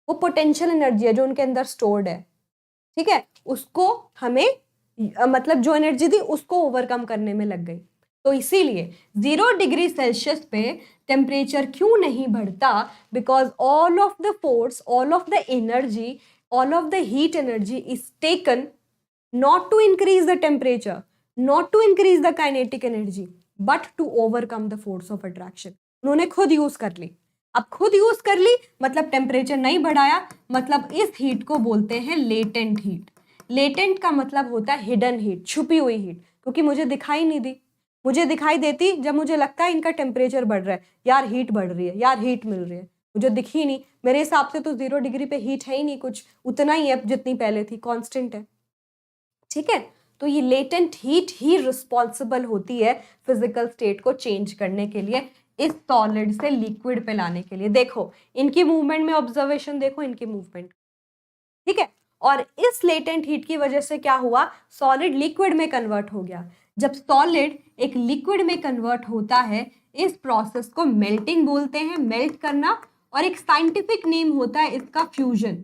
[SPEAKER 1] वो पोटेंशियल एनर्जी है जो उनके अंदर स्टोर्ड है, ठीक है। उसको हमें मतलब जो एनर्जी थी उसको ओवरकम करने में लग गई। तो इसीलिए 0 डिग्री सेल्सियस पे टेम्परेचर क्यों नहीं बढ़ता, because all of the force, all of the energy, all of the heat energy is taken not to increase the temperature, not to increase the kinetic energy, but to overcome the force of attraction. उन्होंने खुद use कर ली। अब खुद use कर ली मतलब temperature नहीं बढ़ाया, मतलब इस हीट को बोलते हैं लेटेंट हीट। लेटेंट का मतलब होता है हिडन हीट, छुपी हुई हीट, क्योंकि मुझे दिखाई नहीं दी। मुझे दिखाई देती जब मुझे लगता है इनका टेम्परेचर बढ़ रहा है, यार हीट बढ़ रही है, यार हीट मिल रही है, मुझे दिखी नहीं। मेरे हिसाब से तो 0 डिग्री पे हीट है ही नहीं, कुछ उतना ही है जितनी पहले थी, कांस्टेंट है। ठीक है, तो ये लेटेंट हीट ही रिस्पॉन्सिबल होती है फिजिकल स्टेट को चेंज करने के लिए, इस सॉलिड से लिक्विड पे लाने के लिए। देखो इनकी मूवमेंट में ऑब्जर्वेशन, देखो इनकी मूवमेंट, ठीक है। और इस लेटेंट हीट की वजह से क्या हुआ, सॉलिड लिक्विड में कन्वर्ट हो गया। जब सॉलिड एक लिक्विड में कन्वर्ट होता है, इस प्रोसेस को मेल्टिंग बोलते हैं, मेल्ट करना, और एक साइंटिफिक नेम होता है इसका फ्यूजन।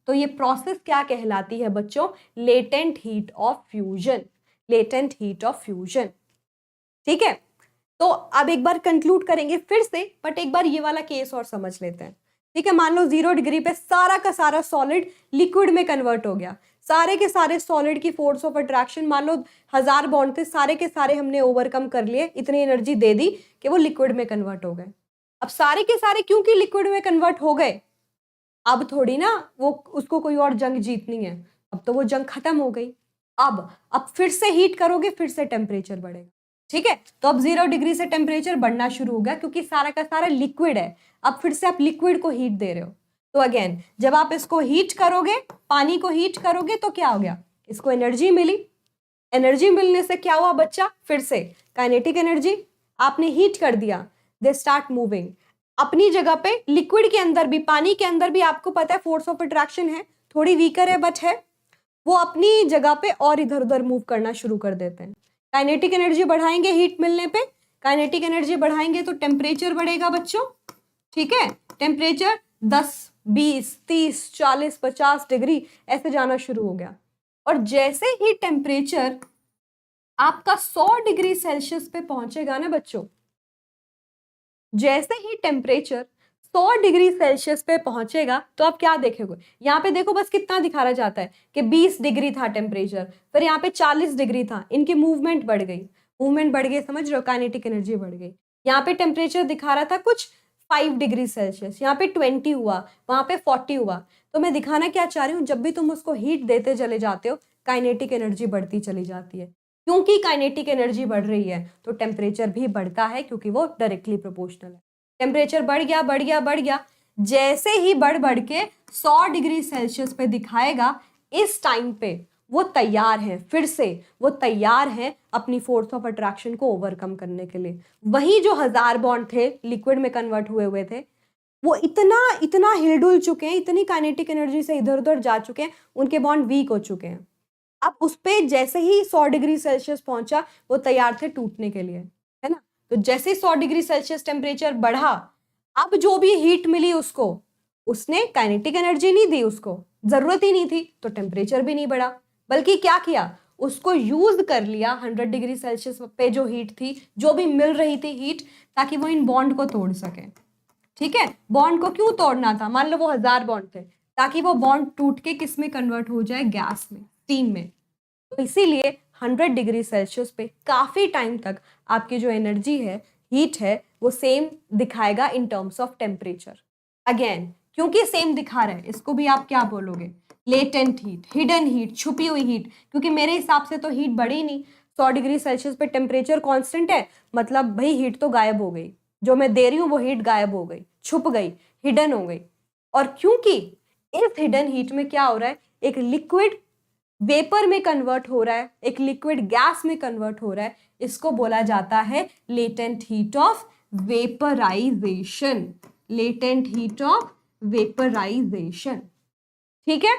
[SPEAKER 1] तो ये प्रोसेस क्या कहलाती है बच्चों, latent heat of fusion, latent heat of fusion. ठीक है, तो अब एक बार कंक्लूड करेंगे फिर से, बट एक बार ये वाला केस और समझ लेते हैं। ठीक है, मान लो 0 डिग्री पे सारा का सारा सॉलिड लिक्विड में कन्वर्ट हो गया, सारे के सारे सॉलिड की फोर्स ऑफ अट्रैक्शन, मान लो 1000 बॉन्ड थे, सारे के सारे हमने ओवरकम कर लिए, इतनी एनर्जी दे दी कि वो लिक्विड में कन्वर्ट हो गए। अब सारे के सारे क्योंकि लिक्विड में कन्वर्ट हो गए, अब थोड़ी ना वो उसको कोई और जंग जीतनी है, अब तो वो जंग खत्म हो गई। अब फिर से हीट करोगे, फिर से टेम्परेचर बढ़ेगा। ठीक है, तो अब 0 डिग्री से टेम्परेचर बढ़ना शुरू हो गया क्योंकि सारा का सारा लिक्विड है। अब फिर से आप लिक्विड को हीट दे रहे हो, तो अगेन जब आप इसको हीट करोगे, पानी को हीट करोगे, तो क्या हो गया, इसको एनर्जी मिली। एनर्जी मिलने से क्या हुआ बच्चा, फिर से काइनेटिक एनर्जी, आपने हीट कर दिया, दे स्टार्ट मूविंग अपनी जगह पे। लिक्विड के अंदर भी, पानी के अंदर भी आपको पता है फोर्स ऑफ अट्रैक्शन है, थोड़ी वीकर है बट है, वो अपनी जगह पे और इधर उधर मूव करना शुरू कर देते हैं। काइनेटिक एनर्जी बढ़ाएंगे हीट मिलने पे, काइनेटिक एनर्जी बढ़ाएंगे तो टेम्परेचर बढ़ेगा बच्चों। ठीक है, टेम्परेचर 10, 20, 30, 40, 50 डिग्री ऐसे जाना शुरू हो गया। और जैसे ही टेम्परेचर आपका 100 डिग्री सेल्सियस पे पहुंचेगा ना बच्चों, जैसे ही टेम्परेचर 100 डिग्री सेल्सियस पे पहुंचेगा, तो आप क्या देखेंगे, यहाँ पे देखो बस कितना दिखाया जाता है कि 20 डिग्री था टेम्परेचर, फिर यहाँ पे 40 डिग्री था, इनकी मूवमेंट बढ़ गई, मूवमेंट बढ़ गई, समझ रहे हो, काइनेटिक एनर्जी बढ़ गई। यहाँ पे टेम्परेचर दिखा रहा था कुछ 5 डिग्री सेल्सियस, यहाँ पे 20 हुआ, वहां पे 40 हुआ। तो मैं दिखाना क्या चाह रही हूँ, जब भी तुम उसको हीट देते चले जाते हो, काइनेटिक एनर्जी बढ़ती चली जाती है। क्योंकि काइनेटिक एनर्जी बढ़ रही है तो टेम्परेचर भी बढ़ता है, क्योंकि वो डायरेक्टली प्रोपोर्शनल है। टेम्परेचर बढ़ गया बढ़ गया बढ़ गया, जैसे ही बढ़ बढ़ के 100 डिग्री सेल्सियस पे दिखाएगा, इस टाइम पे वो तैयार है, फिर से वो तैयार है अपनी फोर्स ऑफ अट्रैक्शन को ओवरकम करने के लिए। वही जो 1000 बॉन्ड थे लिक्विड में कन्वर्ट हुए हुए थे, वो इतना इतना हिलडुल चुके हैं, इतनी काइनेटिक एनर्जी से इधर उधर जा चुके हैं, उनके बॉन्ड वीक हो चुके हैं। अब उस पे जैसे ही 100 डिग्री सेल्सियस पहुंचा, वो तैयार थे टूटने के लिए, है ना। तो जैसे 100 डिग्री सेल्सियस टेम्परेचर बढ़ा, अब जो भी हीट मिली उसको, उसने काइनेटिक एनर्जी नहीं दी, उसको जरूरत ही नहीं थी, तो टेम्परेचर भी नहीं बढ़ा, बल्कि क्या किया, उसको यूज कर लिया 100 डिग्री सेल्सियस पे जो हीट थी, जो भी मिल रही थी हीट, ताकि वो इन बॉन्ड को तोड़ सके। ठीक है, बॉन्ड को क्यों तोड़ना था, मान लो वो 1000 बॉन्ड थे, ताकि वो बॉन्ड टूट के किस में कन्वर्ट हो जाए, गैस में, स्टीम में। तो इसीलिए 100 डिग्री सेल्सियस पे काफी टाइम तक आपकी जो एनर्जी है, हीट है, वो सेम दिखाएगा in terms of temperature. Again क्योंकि सेम दिखा रहा है, इसको भी आप क्या बोलोगे, लेटेंट हीट, हिडन हीट, छुपी हुई हीट, क्योंकि मेरे हिसाब से तो हीट बढ़ी नहीं। 100 डिग्री सेल्सियस पे टेम्परेचर कांस्टेंट है, मतलब भाई हीट तो गायब हो गई, जो मैं दे रही हूँ वो हीट गायब हो गई, छुप गई, हिडन हो गई। और क्योंकि इस हिडन हीट में क्या हो रहा है, एक लिक्विड वेपर में कन्वर्ट हो रहा है, एक लिक्विड गैस में कन्वर्ट हो रहा है, इसको बोला जाता है latent heat of vaporisation, latent heat of vaporisation. ठीक है,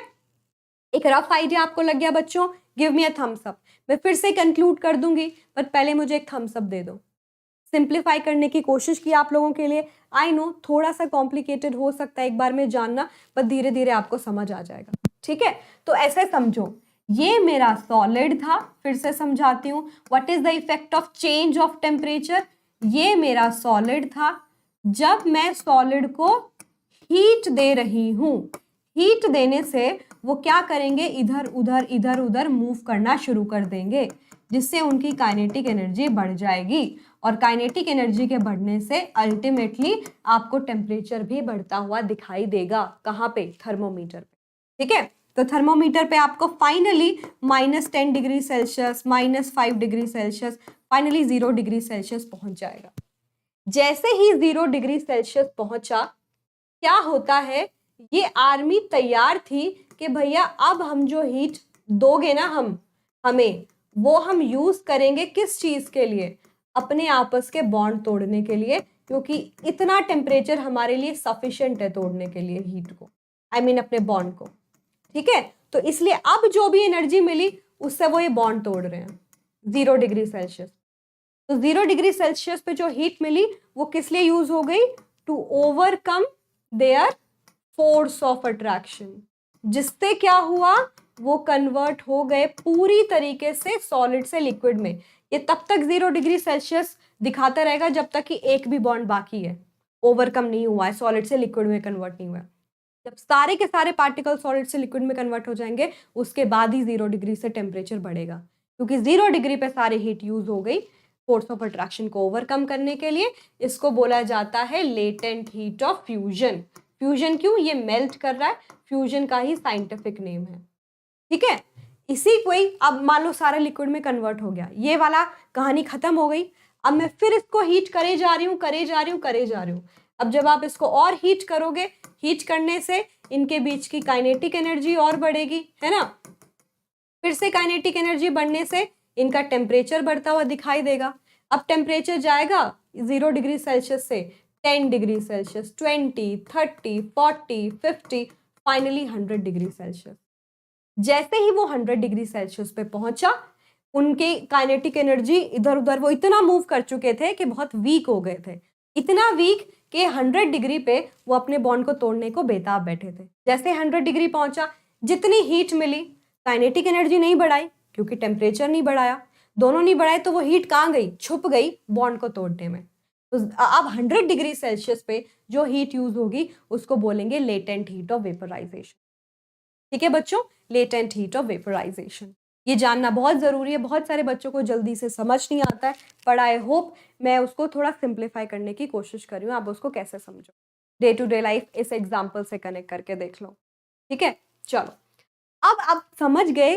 [SPEAKER 1] एक रफ आइडिया आपको लग गया बच्चों, give me a thumbs up. मैं फिर से कंक्लूड कर दूंगी, पर पहले मुझे एक थम्स अप दे दो। सिंप्लीफाई करने की कोशिश की आप लोगों के लिए, आई नो थोड़ा सा कॉम्प्लिकेटेड हो सकता है एक बार में जानना, पर धीरे धीरे आपको समझ आ जाएगा। ठीक है, तो ऐसे समझो, ये मेरा सॉलिड था, फिर से समझाती हूँ, what is the effect of change of temperature. ये मेरा सॉलिड था, जब मैं सॉलिड को हीट दे रही हूं, हीट देने से वो क्या करेंगे, इधर उधर मूव करना शुरू कर देंगे। जिससे उनकी काइनेटिक एनर्जी बढ़ जाएगी, और काइनेटिक एनर्जी के बढ़ने से अल्टीमेटली आपको टेम्परेचर भी बढ़ता हुआ दिखाई देगा। कहाँ पे? थर्मोमीटर पे। ठीक है, तो थर्मोमीटर पे आपको finally -10 degree Celsius, -5 degree Celsius, finally 0 degree Celsius पहुंच जाएगा। जैसे ही 0 डिग्री सेल्सियस पहुंचा, क्या होता है, ये आर्मी तैयार थी कि भैया अब हम जो हीट दोगे ना हमें वो हम यूज करेंगे किस चीज के लिए? अपने आपस के बॉन्ड तोड़ने के लिए, क्योंकि इतना टेम्परेचर हमारे लिए सफिशिएंट है तोड़ने के लिए हीट को, आई मीन अपने बॉन्ड को। ठीक है, तो इसलिए अब जो भी एनर्जी मिली उससे वो ये बॉन्ड तोड़ रहे हैं 0 डिग्री सेल्सियस। तो 0 डिग्री सेल्सियस पे जो हीट मिली वो किस लिए यूज हो गई? To overcome their force of attraction, जिससे क्या हुआ, वो कन्वर्ट हो गए पूरी तरीके से सॉलिड से लिक्विड में। ये तब तक 0 डिग्री सेल्सियस दिखाता रहेगा जब तक कि एक भी बॉन्ड बाकी है, ओवरकम नहीं हुआ है, सॉलिड से लिक्विड में कन्वर्ट नहीं हुआ है। जब सारे के सारे पार्टिकल सॉलिड से लिक्विड में कन्वर्ट हो जाएंगे उसके बाद ही 0 डिग्री से टेम्परेचर बढ़ेगा, क्योंकि 0 डिग्री पे सारी हीट यूज हो गई फोर्स ऑफ अट्रैक्शन को ओवरकम करने के लिए। इसको बोला जाता है latent heat of fusion. Fusion क्यों? ये मेल्ट कर रहा है, फ्यूजन का ही साइंटिफिक नेम है। ठीक है, इसी को ही अब मान लो सारा लिक्विड में कन्वर्ट हो गया, ये वाला कहानी खत्म हो गई। अब मैं फिर इसको हीट करे जा रही हूँ। अब जब आप इसको और हीट करोगे, हीट करने से इनके बीच की काइनेटिक एनर्जी और बढ़ेगी, है ना? फिर से काइनेटिक एनर्जी बढ़ने से इनका टेम्परेचर बढ़ता हुआ दिखाई देगा। अब टेम्परेचर जाएगा 0 डिग्री सेल्सियस से 10 degree Celsius, 20, 30, 40, 50, finally 100 degree Celsius. जैसे ही वो 100 डिग्री सेल्सियस पे पहुंचा, उनके काइनेटिक एनर्जी इधर उधर वो इतना मूव कर चुके थे कि बहुत वीक हो गए थे, इतना वीक कि 100 डिग्री पे वो अपने बॉन्ड को तोड़ने को बेताब बैठे थे। जैसे 100 डिग्री पहुंचा, जितनी हीट मिली, काइनेटिक एनर्जी नहीं बढ़ाई क्योंकि टेम्परेचर नहीं बढ़ाया, दोनों नहीं बढ़ाए, तो वो हीट कहाँ गई? छुप गई बॉन्ड को तोड़ने में। तो अब 100 डिग्री सेल्सियस पे जो हीट यूज होगी उसको बोलेंगे लेटेंट हीट ऑफ वेपराइजेशन। ठीक है बच्चों, लेटेंट हीट ऑफ वेपराइजेशन, ये जानना बहुत जरूरी है। बहुत सारे बच्चों को जल्दी से समझ नहीं आता है, पर आई होप मैं उसको थोड़ा सिंप्लीफाई करने की कोशिश कर रही हूँ। आप उसको कैसे समझो, डे टू डे लाइफ इस एग्जाम्पल से कनेक्ट करके देख लो। ठीक है, चलो अब आप समझ गए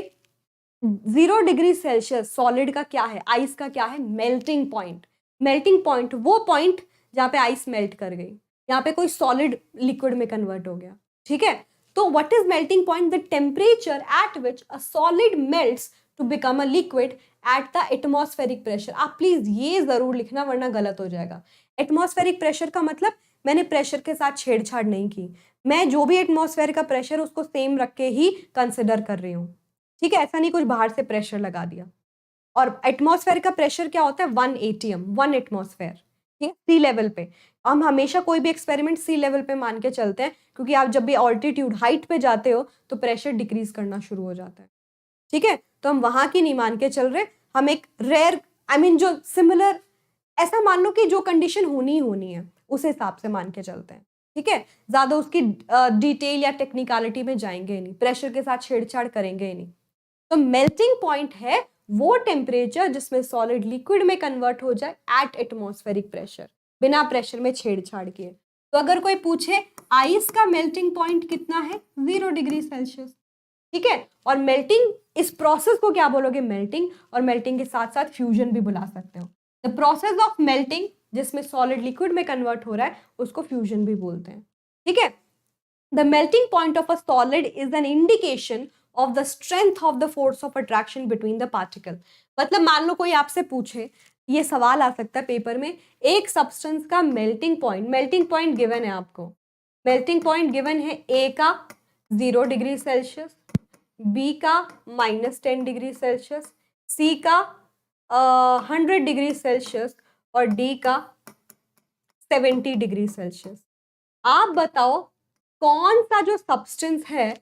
[SPEAKER 1] 0 डिग्री सेल्सियस सॉलिड का क्या है, आइस का क्या है? Melting point. मेल्टिंग पॉइंट वो पॉइंट जहाँ पे आइस मेल्ट कर गई, यहाँ पे कोई सॉलिड लिक्विड में कन्वर्ट हो गया। ठीक है, तो what is melting point? The temperature at which a solid melts to become a liquid at the atmospheric pressure। आप प्लीज ये जरूर लिखना वरना गलत हो जाएगा। एटमॉस्फेरिक प्रेशर का मतलब मैंने प्रेशर के साथ छेड़छाड़ नहीं की, मैं जो भी एटमॉस्फेयर का प्रेशर उसको सेम रख के ही कंसिडर कर रही हूँ। ठीक है, ऐसा नहीं कुछ बाहर से प्रेशर लगा दिया। और एटमॉस्फेयर का प्रेशर क्या होता है? 1 ATM, 1 एटमॉस्फेयर। सी लेवल पे हम हमेशा कोई भी एक्सपेरिमेंट सी लेवल पे मान के चलते हैं, क्योंकि आप जब भी ऑल्टीट्यूड हाइट पे जाते हो तो प्रेशर डिक्रीज करना शुरू हो जाता है। ठीक है, तो हम वहां की नहीं मान के चल रहे, हम एक रेयर जो सिमिलर, ऐसा मान लो कि जो कंडीशन होनी ही होनी है उस हिसाब से मान के चलते हैं। ठीक है, ज्यादा उसकी डिटेल या टेक्निकलिटी में जाएंगे नहीं, प्रेशर के साथ छेड़छाड़ करेंगे ही नहीं। तो मेल्टिंग पॉइंट है वो टेम्परेचर जिसमें सॉलिड लिक्विड में कन्वर्ट हो जाए एट एटमॉस्फेरिक प्रेशर, बिना प्रेशर में छेड़छाड़ किए। तो अगर कोई पूछे आइस का मेल्टिंग पॉइंट कितना है? 0 डिग्री सेल्सियस। ठीक है, और मेल्टिंग, इस प्रोसेस को क्या बोलोगे? मेल्टिंग। और मेल्टिंग के साथ साथ फ्यूजन भी बुला सकते हो। द प्रोसेस ऑफ मेल्टिंग, जिसमें सॉलिड लिक्विड में कन्वर्ट हो रहा है, उसको फ्यूजन भी बोलते हैं। ठीक है, the melting point of a solid is an indication of the strength of the force of attraction between the particle. मतलब मान लो कोई आपसे पूछे, ये सवाल आ सकता है पेपर में, एक सब्सटेंस का मेल्टिंग पॉइंट गिवन है आपको। मेल्टिंग पॉइंट गिवन है ए का 0 डिग्री सेल्सियस, बी का -10 डिग्री सेल्सियस, सी का 100 डिग्री सेल्सियस और डी का 70 डिग्री सेल्सियस। आप बताओ कौन सा जो सब्सटेंस है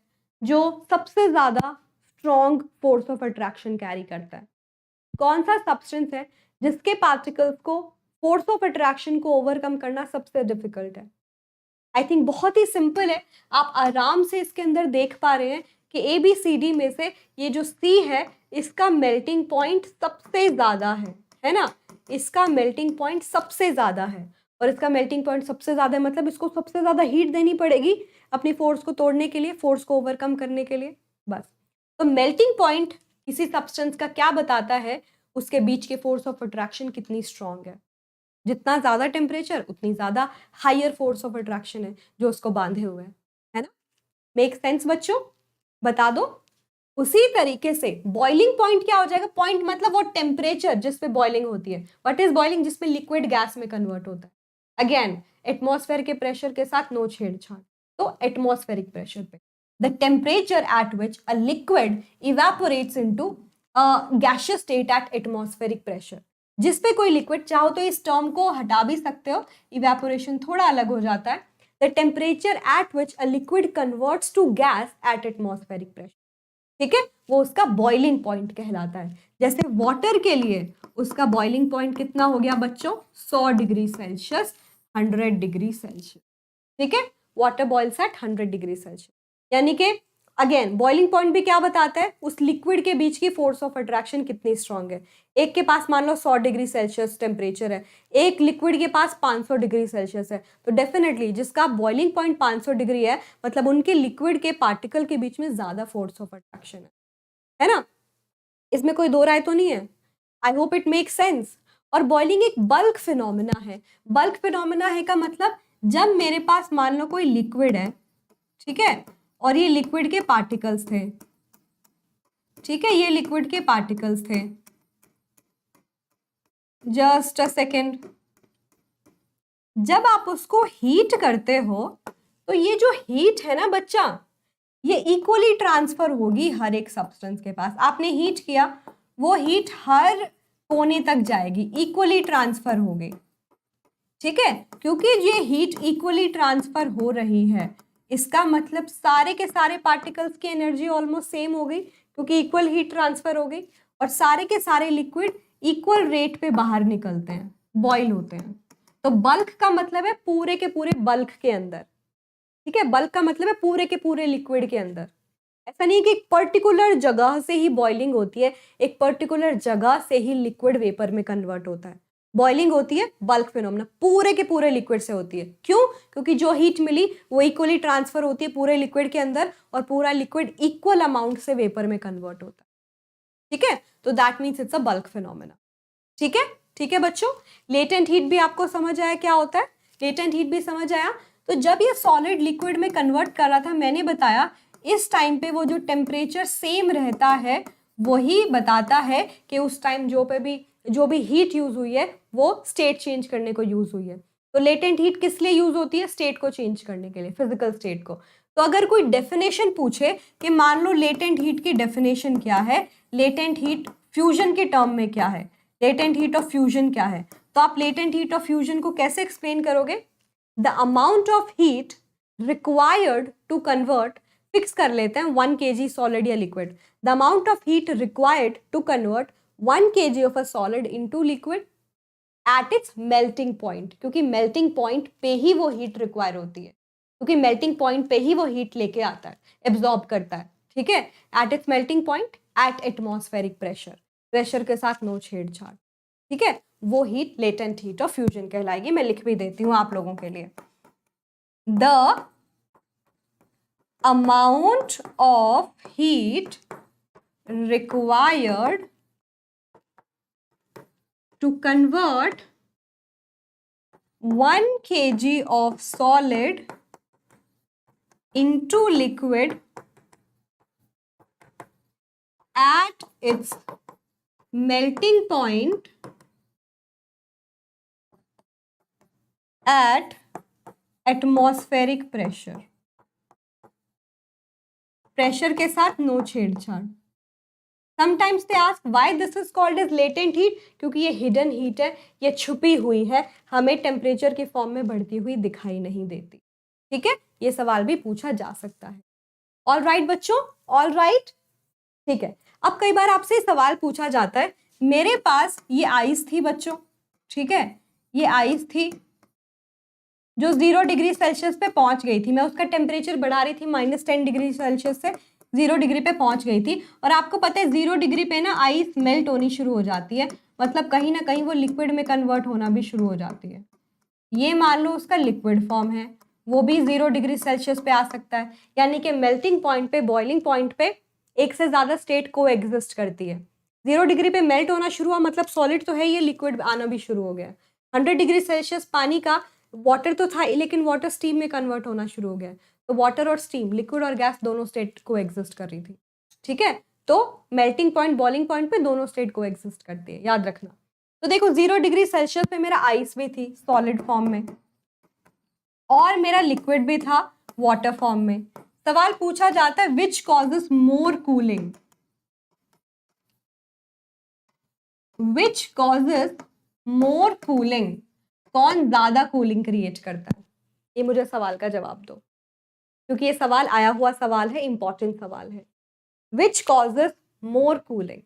[SPEAKER 1] जो सबसे ज्यादा strong force of attraction carry करता है? कौन सा सब्सटेंस है जिसके पार्टिकल्स को फोर्स ऑफ अट्रैक्शन को ओवरकम करना सबसे डिफिकल्ट है? आई थिंक बहुत ही सिंपल है, आप आराम से इसके अंदर देख पा रहे हैं कि ए बी सी डी में से ये जो सी है इसका मेल्टिंग पॉइंट सबसे ज़्यादा है ना, इसका मेल्टिंग पॉइंट सबसे ज़्यादा है, और इसका मेल्टिंग पॉइंट सबसे ज़्यादा है मतलब इसको सबसे ज़्यादा हीट देनी पड़ेगी अपनी फोर्स को तोड़ने के लिए, फोर्स को ओवरकम करने के लिए। बस, तो मेल्टिंग पॉइंट किसी सब्सटेंस का क्या बताता है, उसके बीच के फोर्स ऑफ अट्रैक्शन कितनी स्ट्रांग है। जितना ज़्यादा टेम्परेचर उतनी ज़्यादा हायर फोर्स ऑफ अट्रैक्शन है जो उसको बांधे हुए है ना। मेक सेंस बच्चों, बता दो। उसी तरीके से बॉइलिंग पॉइंट क्या हो जाएगा, पॉइंट मतलब वो टेम्परेचर जिस पे बॉइलिंग होती है। व्हाट इज बॉइलिंग, जिसमें लिक्विड गैस में कन्वर्ट होता है। अगेन एटमॉस्फेयर के प्रेशर के साथ नो छेड़छाड़, तो एटमॉस्फेरिक प्रेशर पे the temperature at which a liquid evaporates into gaseous state eight atmospheric pressure. जिस पे कोई लिक्विड, चाहो तो इस टर्म को हटा भी सकते हो, इवेपोरेशन थोड़ा अलग हो जाता है। The temperature at which a liquid converts to gas at atmospheric pressure, ठीक है, वो उसका बॉइलिंग पॉइंट कहलाता है। जैसे वाटर के लिए उसका बॉइलिंग पॉइंट कितना हो गया बच्चों, 100 डिग्री सेल्सियस, 100 डिग्री सेल्सियस, ठीक है, water boils at 100 degree Celsius. यानी कि अगेन बॉइलिंग पॉइंट भी क्या बताता है, उस लिक्विड के बीच की फोर्स ऑफ अट्रैक्शन कितनी स्ट्रांग है। एक के पास मान लो 100 डिग्री सेल्सियस टेम्परेचर है, एक लिक्विड के पास 500 डिग्री सेल्सियस है, तो डेफिनेटली जिसका बॉइलिंग पॉइंट 500 डिग्री है मतलब उनके लिक्विड के पार्टिकल के बीच में ज्यादा फोर्स ऑफ अट्रैक्शन है ना। इसमें कोई दो राय तो नहीं है। I hope it make sense. और बॉइलिंग एक बल्क फिनोमिना है। बल्क फिनोमिना है का मतलब जब मेरे पास मान लो कोई लिक्विड है, ठीक है, और ये लिक्विड के पार्टिकल्स थे, ठीक है, ये लिक्विड के पार्टिकल्स थे, जस्ट अ सेकेंड, जब आप उसको हीट करते हो तो ये जो हीट है ना बच्चा, ये इक्वली ट्रांसफर होगी हर एक सब्सटेंस के पास। आपने हीट किया, वो हीट हर कोने तक जाएगी, इक्वली ट्रांसफर होगी, ठीक है। क्योंकि ये हीट इक्वली ट्रांसफर हो रही है, इसका मतलब सारे के सारे पार्टिकल्स की एनर्जी ऑलमोस्ट सेम हो गई, क्योंकि इक्वल हीट ट्रांसफर हो गई, और सारे के सारे लिक्विड इक्वल रेट पे बाहर निकलते हैं, बॉइल होते हैं। तो बल्क का मतलब है पूरे के पूरे बल्क के अंदर, ठीक है, बल्क का मतलब है पूरे के पूरे लिक्विड के अंदर। ऐसा नहीं कि एक पर्टिकुलर जगह से ही बॉइलिंग होती है, एक पर्टिकुलर जगह से ही लिक्विड वेपर में कन्वर्ट होता है। बॉइलिंग होती है बल्क फिनोमेना, पूरे के पूरे लिक्विड से होती है। क्यों, क्योंकि जो हीट मिली वो इक्वली ट्रांसफर होती है पूरे लिक्विड के अंदर, और पूरा लिक्विड इक्वल अमाउंट से वेपर में कन्वर्ट होता है, ठीक है। तो that means it's a bulk phenomena, ठीक है। ठीक है बच्चों, लेटेंट हीट भी आपको समझ आया क्या होता है, लेटेंट हीट भी समझ आया। तो जब ये सॉलिड लिक्विड में कन्वर्ट कर रहा था, मैंने बताया इस टाइम पे वो जो टेम्परेचर सेम रहता है वही बताता है कि उस टाइम जो भी हीट यूज हुई है वो स्टेट चेंज करने को यूज हुई है। तो लेटेंट हीट किस लिए यूज होती है, स्टेट को चेंज करने के लिए, फिजिकल स्टेट को। तो अगर कोई डेफिनेशन पूछे कि मान लो लेटेंट हीट की डेफिनेशन क्या है, लेटेंट हीट फ्यूजन के टर्म में क्या है, लेटेंट हीट ऑफ फ्यूजन क्या है, तो आप लेटेंट हीट ऑफ फ्यूजन को कैसे एक्सप्लेन करोगे, the amount of heat required to convert, फिक्स कर लेते हैं 1 kg सॉलिड या liquid, the amount of heat required to convert 1 kg of a solid into liquid at its melting point, क्योंकि melting point पे ही वो हीट रिक्वायर होती है, क्योंकि मेल्टिंग पॉइंट पे ही वो हीट लेके आता है, एब्जॉर्ब करता है, ठीक है, at its melting point at atmospheric pressure, pressure के साथ नो छेड़छाड़, ठीक है, वो heat latent heat of fusion कहलाएगी। मैं लिख भी देती हूं आप लोगों के लिए, the amount of heat required to convert 1 kg of solid into liquid at its melting point at atmospheric pressure, pressure के साथ नो छेड़छाड़। Sometimes they ask why this is called as latent heat, क्योंकि ये hidden heat है, ये छुपी हुई है, हमें टेम्परेचर के फॉर्म में बढ़ती हुई दिखाई नहीं देती, ठीक है, ये सवाल भी पूछा जा सकता है। ऑल राइट बच्चों, ऑल राइट, ठीक है। अब कई बार आपसे सवाल पूछा जाता है, मेरे पास ये आइस थी बच्चों, ठीक है, ये आइस थी जो 0 डिग्री सेल्सियस पे पहुंच गई थी, मैं उसका टेम्परेचर बढ़ा रही थी -10 डिग्री सेल्सियस से, 0 डिग्री पे पहुंच गई थी, और आपको पता है 0 डिग्री पे ना आइस मेल्ट होनी शुरू हो जाती है, मतलब कहीं ना कहीं वो लिक्विड में कन्वर्ट होना भी शुरू हो जाती है। ये मान लो उसका लिक्विड फॉर्म है, वो भी 0 डिग्री सेल्सियस पे आ सकता है, यानी कि मेल्टिंग पॉइंट पे, बॉइलिंग पॉइंट पे एक से ज्यादा स्टेट को एग्जिस्ट करती है। 0 डिग्री पे मेल्ट होना शुरू हुआ मतलब सॉलिड तो है, ये लिक्विड आना भी शुरू हो गया। 100 डिग्री सेल्सियस पानी का वाटर तो था, लेकिन वाटर स्टीम में कन्वर्ट होना शुरू हो गया। तो वाटर और स्टीम, लिक्विड और गैस, दोनों स्टेट को एग्जिस्ट कर रही थी। ठीक है, तो मेल्टिंग पॉइंट, बॉइलिंग पॉइंट पे दोनों स्टेट को एग्जिस्ट करती है, याद रखना। तो देखो 0 डिग्री सेल्सियस पे मेरा आइस भी थी सॉलिड फॉर्म में, और मेरा लिक्विड भी था वाटर फॉर्म में। सवाल पूछा जाता है which causes more cooling, which causes more cooling, कौन ज्यादा कूलिंग क्रिएट करता है? ये मुझे सवाल का जवाब दो, क्योंकि ये सवाल आया हुआ सवाल है, इंपॉर्टेंट सवाल है। विच कॉजेस मोर कूलिंग,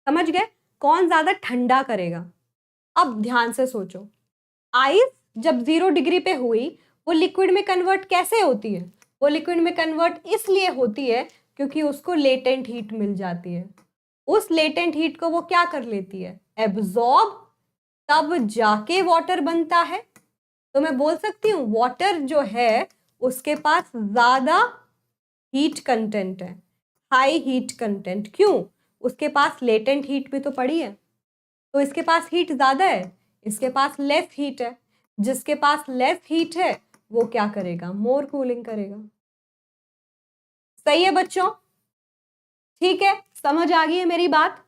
[SPEAKER 1] समझ गए? कौन ज्यादा ठंडा करेगा? अब ध्यान से सोचो, आइस जब 0 डिग्री पे हुई, वो लिक्विड में कन्वर्ट कैसे होती है? वो लिक्विड में कन्वर्ट इसलिए होती है क्योंकि उसको लेटेंट हीट मिल जाती है। उस लेटेंट हीट को वो क्या कर लेती है? एब्जॉर्ब, तब जाके वाटर बनता है। तो मैं बोल सकती हूँ वाटर जो है उसके पास ज्यादा हीट कंटेंट है, हाई हीट कंटेंट। क्यों? उसके पास लेटेंट हीट भी तो पड़ी है, तो इसके पास हीट ज्यादा है, इसके पास लेस हीट है। जिसके पास लेस हीट है वो क्या करेगा? मोर कूलिंग करेगा। सही है बच्चों? ठीक है, समझ आ गई है मेरी बात?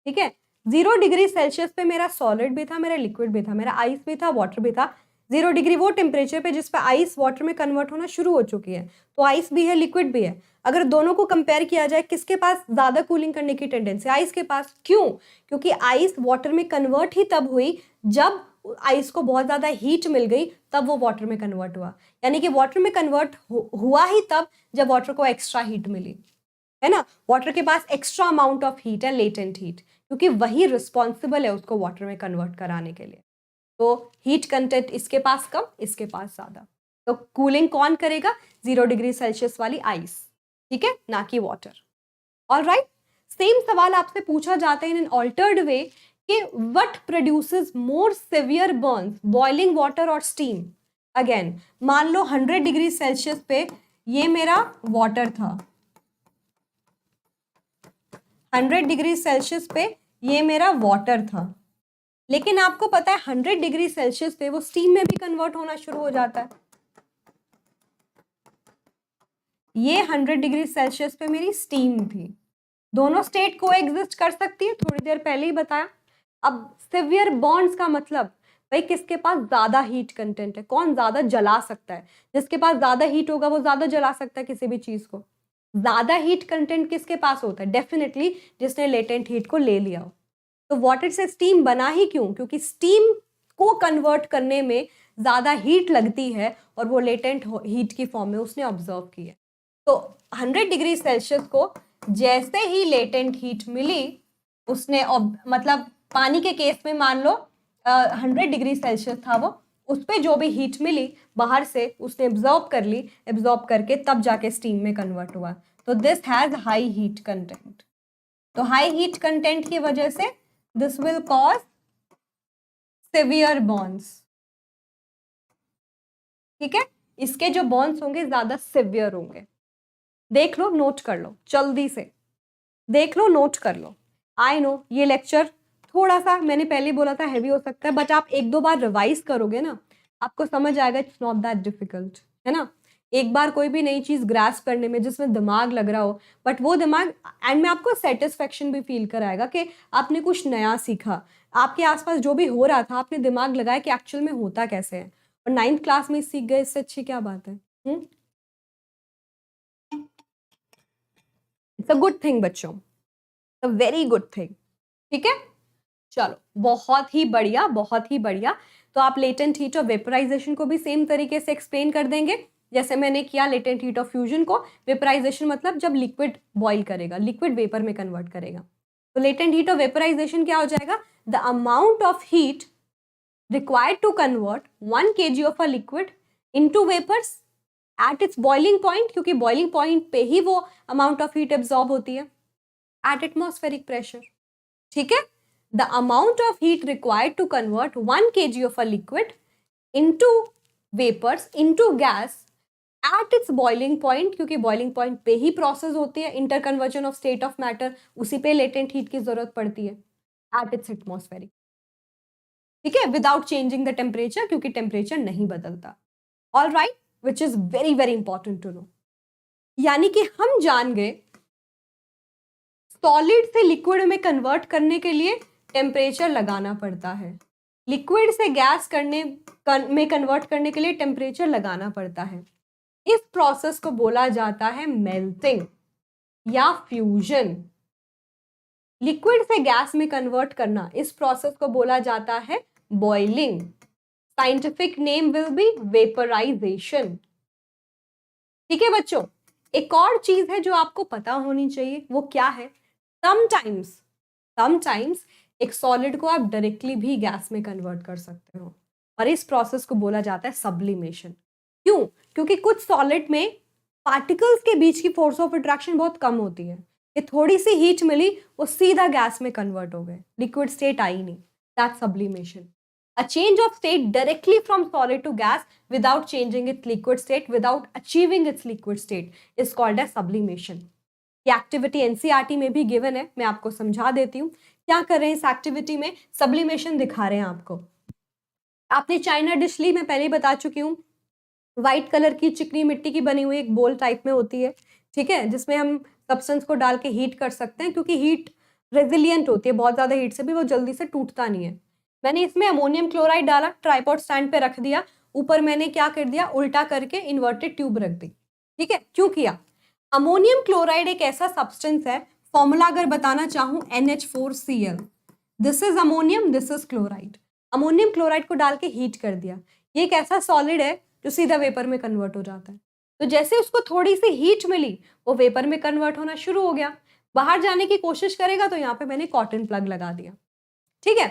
[SPEAKER 1] ठीक है, 0 डिग्री सेल्सियस पे मेरा सॉलिड भी था, मेरा लिक्विड भी था, मेरा आइस भी था, वाटर भी था। 0 डिग्री वो टेम्परेचर पे जिस पे आइस वाटर में कन्वर्ट होना शुरू हो चुकी है, तो आइस भी है, लिक्विड भी है। अगर दोनों को कंपेयर किया जाए, किसके पास ज्यादा कूलिंग करने की टेंडेंसी? आइस के पास। क्यों? क्योंकि आइस वाटर में कन्वर्ट ही तब हुई जब आइस को बहुत ज्यादा हीट मिल गई, तब वो वाटर में कन्वर्ट हुआ। यानी कि वाटर में कन्वर्ट हुआ ही तब जब वाटर को एक्स्ट्रा हीट मिली, है ना? वाटर के पास एक्स्ट्रा अमाउंट ऑफ हीट है, लेटेंट हीट, क्योंकि वही रिस्पॉन्सिबल है उसको वाटर में कन्वर्ट कराने के लिए। तो हीट कंटेंट इसके पास कम, इसके पास ज्यादा। तो कूलिंग कौन करेगा? 0 डिग्री सेल्सियस वाली आइस, ठीक है, ना कि वाटर। ऑलराइट, सेम सवाल आपसे पूछा जाता है इन एन ऑल्टर्ड वे कि what produces more severe Burns, boiling water और स्टीम? अगेन मान लो 100 डिग्री सेल्सियस पे ये मेरा वाटर था, 100 डिग्री सेल्सियस पे ये मेरा वाटर था, लेकिन आपको पता है 100 डिग्री सेल्सियस पे वो स्टीम में भी कन्वर्ट होना शुरू हो जाता है। ये 100 डिग्री सेल्सियस पे मेरी स्टीम थी, दोनों स्टेट को एग्जिस्ट कर सकती है, थोड़ी देर पहले ही बताया। अब सिवियर बॉन्ड्स का मतलब भाई किसके पास ज्यादा हीट कंटेंट है, कौन ज्यादा जला सकता है? जिसके पास ज्यादा हीट होगा वो ज्यादा जला सकता है किसी भी चीज को। ज्यादा हीट कंटेंट किसके पास होता है? डेफिनेटली जिसने लेटेंट हीट को ले लिया हो। तो वाटर से स्टीम बना ही क्यों? क्योंकि स्टीम को कन्वर्ट करने में ज्यादा हीट लगती है, और वो लेटेंट हीट की फॉर्म में उसने ऑब्जर्व की है। तो 100 डिग्री सेल्सियस को जैसे ही लेटेंट हीट मिली, उसने मतलब पानी के केस में मान लो 100 डिग्री सेल्सियस था वो, उस पर जो भी हीट मिली बाहर से उसने एब्जॉर्ब कर ली, एब्जॉर्ब करके तब जाके स्टीम में कन्वर्ट हुआ। तो this has high heat content. तो हाई हीट कंटेंट की वजह से this will cause severe bonds. ठीक है, इसके जो बॉन्ड्स होंगे ज्यादा सिवियर होंगे। देख लो, नोट कर लो, जल्दी से देख लो, नोट कर लो। आई नो ये लेक्चर थोड़ा सा, मैंने पहले बोला था, हैवी हो सकता है, बट आप एक दो बार रिवाइज करोगे ना, आपको समझ आएगा। इट्स नॉट दैट डिफिकल्ट, है ना? एक बार कोई भी नई चीज ग्रास्प करने में जिसमें दिमाग लग रहा हो, बट वो दिमाग एंड में आपको सेटिस्फेक्शन भी फील कराएगा कि आपने कुछ नया सीखा। आपके आसपास जो भी हो रहा था, आपने दिमाग लगाया कि एक्चुअल में होता कैसे है, और 9th क्लास में सीख गए, इससे अच्छी क्या बात है? इट्स अ गुड थिंग बच्चों, अ वेरी गुड थिंग। ठीक है, चलो, बहुत ही बढ़िया, बहुत ही बढ़िया। तो आप लेटेंट हीट ऑफ वेपराइजेशन को भी सेम तरीके से एक्सप्लेन कर देंगे जैसे मैंने किया लेटेंट हीट ऑफ फ्यूजन को। वेपराइजेशन मतलब जब लिक्विड बॉइल करेगा, लिक्विड वेपर में कन्वर्ट करेगा। तो लेटेंट हीट ऑफ वेपराइजेशन क्या हो जाएगा? The amount of heat required to convert 1 kg of a liquid into vapours at its boiling point, क्योंकि बॉइलिंग पॉइंट पे ही वो अमाउंट ऑफ हीट एब्जॉर्ब होती है, एट एटमॉस्फेरिक प्रेशर। ठीक है, the amount of heat required to convert 1 kg of a liquid into vapours into gas at its boiling point, क्योंकि boiling point पे ही प्रोसेस होती है inter conversion of state of matter, उसी पे latent heat की जरूरत पड़ती है, एट इट्स एटमॉस्फेरिक। ठीक है, विदाउट चेंजिंग द टेम्परेचर, क्योंकि टेम्परेचर नहीं बदलता। All right, which is very very important to know. यानी कि हम जान गए सॉलिड से लिक्विड में कन्वर्ट करने के लिए टेम्परेचर लगाना पड़ता है, लिक्विड से गैस में कन्वर्ट करने के लिए टेम्परेचर लगाना पड़ता है। इस प्रोसेस को बोला जाता है मेल्टिंग या फ्यूजन। लिक्विड से गैस में कन्वर्ट करना, इस प्रोसेस को बोला जाता है boiling. Scientific name will be vaporisation. ठीक है बच्चों, एक और चीज है जो आपको पता होनी चाहिए, वो क्या है? समटाइम्स एक सॉलिड को आप डायरेक्टली भी गैस में कन्वर्ट कर सकते हो, और इस प्रोसेस को बोला जाता है सब्लिमेशन। क्यों? क्योंकि कुछ सॉलिड में पार्टिकल्स के बीच की फोर्स ऑफ अट्रैक्शन बहुत कम होती है, ये थोड़ी सी हीट मिली वो सीधा गैस में कन्वर्ट हो गए, लिक्विड स्टेट आई नहीं, that's sublimation. A change of state directly from solid to gas without changing its liquid state, without achieving its liquid state, is called as sublimation. ये एक्टिविटी एनसीईआरटी में भी given है, मैं आपको समझा देती हूँ क्या कर रहे हैं इस एक्टिविटी में। सब्लिमेशन दिखा रहे हैं आपको। आपने चाइना डिश ली, मैं पहले ही बता चुकी हूँ, व्हाइट कलर की चिकनी मिट्टी की बनी हुई एक बोल टाइप में होती है, ठीक है, जिसमें हम सब्सटेंस को डाल के हीट कर सकते हैं, क्योंकि हीट रेजिलियंट होती है, बहुत ज्यादा हीट से भी वो जल्दी से टूटता नहीं है। मैंने इसमें अमोनियम क्लोराइड डाला, ट्राइपॉड स्टैंड पे रख दिया, ऊपर मैंने क्या कर दिया, उल्टा करके इन्वर्टेड ट्यूब रख दी। ठीक है, क्यों किया? अमोनियम क्लोराइड एक ऐसा सब्सटेंस है, फॉर्मूला अगर बताना चाहूं NH4Cl, this is ammonium, this is chloride. Ammonium chloride को डाल के हीट कर दिया, ये एक ऐसा सॉलिड है जो सीधा वेपर में कन्वर्ट हो जाता है। तो जैसे उसको थोड़ी सी हीट मिली, वो वेपर में कन्वर्ट होना शुरू हो गया, बाहर जाने की कोशिश करेगा, तो यहाँ पे मैंने कॉटन प्लग लगा दिया। ठीक है,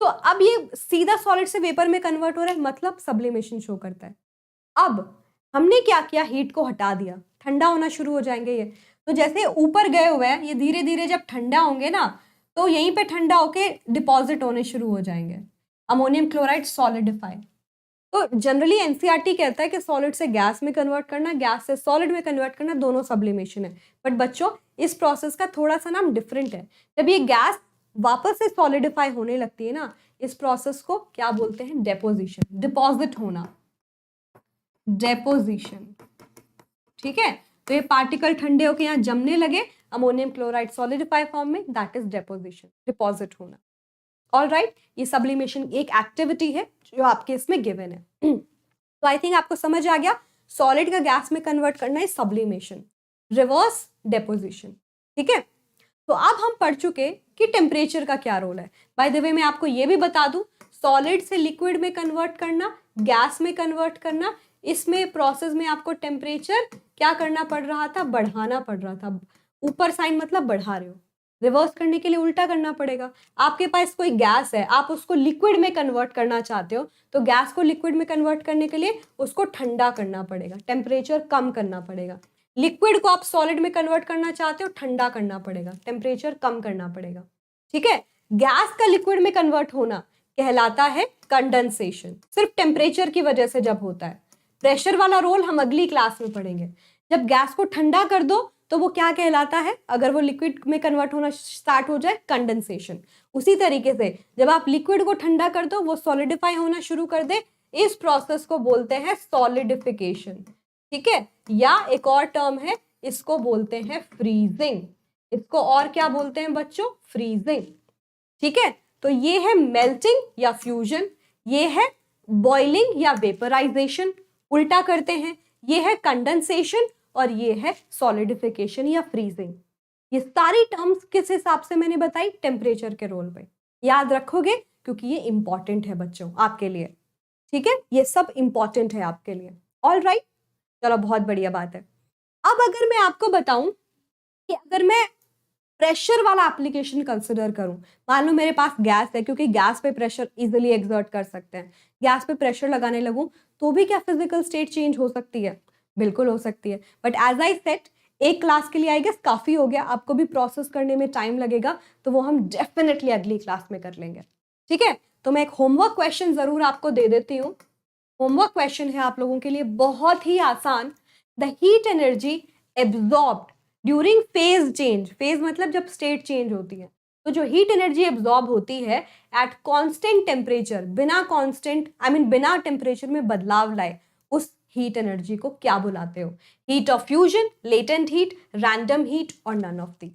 [SPEAKER 1] तो अब ये सीधा सॉलिड से वेपर में कन्वर्ट हो रहा है, मतलब सब्लिमेशन शो करता है। अब हमने क्या किया, हीट को हटा दिया, ठंडा होना शुरू हो जाएंगे ये। तो जैसे ऊपर गए हुए हैं, ये धीरे धीरे जब ठंडा होंगे ना, तो यहीं पे ठंडा होके डिपॉजिट होने शुरू हो जाएंगे, अमोनियम क्लोराइड सॉलिडिफाई। तो जनरली एनसीईआरटी कहता है कि सॉलिड से गैस में कन्वर्ट करना, गैस से सॉलिड में कन्वर्ट करना, दोनों सब्लिमेशन है। बट बच्चों, इस प्रोसेस का थोड़ा सा नाम डिफरेंट है। जब ये गैस वापस से सॉलिडिफाई होने लगती है ना, इस प्रोसेस को क्या बोलते हैं? डेपोजिशन, डिपॉजिट होना, डेपोजिशन। ठीक है, तो ये पार्टिकल ठंडे होकर यहाँ जमने लगे, अमोनियम क्लोराइड सॉलिडिफाई फॉर्म में, दैट इज डेपोजिशन, डिपॉजिट होना। ऑल राइट, ये सब्लिमेशन एक एक्टिविटी है जो आपके इसमें गिवन है। तो आई थिंक आपको समझ आ गया, सॉलिड का गैस में कन्वर्ट करना है सब्लिमेशन, रिवर्स डेपोजिशन। ठीक है, तो अब हम पढ़ चुके कि टेम्परेचर का क्या रोल है। बाय द वे मैं आपको ये भी बता दूं, सॉलिड से लिक्विड में कन्वर्ट करना, गैस में कन्वर्ट करना, इसमें प्रोसेस में आपको टेम्परेचर क्या करना पड़ रहा था? बढ़ाना पड़ रहा था। ऊपर साइन मतलब बढ़ा रहे हो, रिवर्स करने के लिए उल्टा करना पड़ेगा। आपके पास कोई गैस है, आप उसको लिक्विड में कन्वर्ट करना चाहते हो, तो गैस को लिक्विड में कन्वर्ट करने के लिए उसको ठंडा करना पड़ेगा, टेम्परेचर कम करना पड़ेगा। लिक्विड को आप सॉलिड में कन्वर्ट करना चाहते हो, ठंडा करना पड़ेगा, टेम्परेचर कम करना पड़ेगा। ठीक है, गैस का लिक्विड में कन्वर्ट होना कहलाता है कंडेंसेशन, सिर्फ टेम्परेचर की वजह से जब होता है। प्रेशर वाला रोल हम अगली क्लास में पढ़ेंगे। जब गैस को ठंडा कर दो तो वो क्या कहलाता है? अगर वो लिक्विड में कन्वर्ट होना स्टार्ट हो जाए, कंडेंसेशन। उसी तरीके से जब आप लिक्विड को ठंडा कर दो, वो सॉलिडिफाई होना शुरू कर दे, इस प्रोसेस को बोलते हैं सॉलिडिफिकेशन। ठीक है, या एक और टर्म है, इसको बोलते हैं फ्रीजिंग। इसको और क्या बोलते हैं बच्चों? फ्रीजिंग। ठीक है, तो ये है मेल्टिंग या फ्यूजन, ये है बॉइलिंग या वेपराइजेशन, उल्टा करते हैं, ये है कंडेंसेशन, और ये है सॉलिडिफिकेशन या फ्रीजिंग। ये सारी टर्म्स किस हिसाब से मैंने बताई? टेम्परेचर के रोल पे। याद रखोगे क्योंकि ये इंपॉर्टेंट है बच्चों आपके लिए। ठीक है, ये सब इंपॉर्टेंट है आपके लिए। ऑल राइट, चलो बहुत बढ़िया बात है। अब अगर मैं आपको बताऊं कि अगर मैं प्रेशर वाला एप्लीकेशन कंसिडर करूं, मान लो मेरे पास गैस है, क्योंकि गैस पे प्रेशर इजीली एक्सर्ट कर सकते हैं, गैस पे प्रेशर लगाने लगूं तो भी क्या फिजिकल स्टेट चेंज हो सकती है? बिल्कुल हो सकती है, बट एज आई सेट एक क्लास के लिए आई गेस काफ़ी हो गया, आपको भी प्रोसेस करने में टाइम लगेगा, तो वो हम डेफिनेटली अगली क्लास में कर लेंगे। ठीक है, तो मैं एक होमवर्क क्वेश्चन ज़रूर आपको दे देती हूँ। होमवर्क क्वेश्चन है आप लोगों के लिए बहुत ही आसान। The heat energy absorbed during phase change, phase मतलब जब स्टेट चेंज होती है, तो जो हीट एनर्जी एब्जॉर्ब होती है एट कांस्टेंट टेम्परेचर, बिना कांस्टेंट आई मीन बिना टेम्परेचर में बदलाव लाए, उस हीट एनर्जी को क्या बुलाते हो? Heat of fusion, latent heat, random heat और नन ऑफ दी।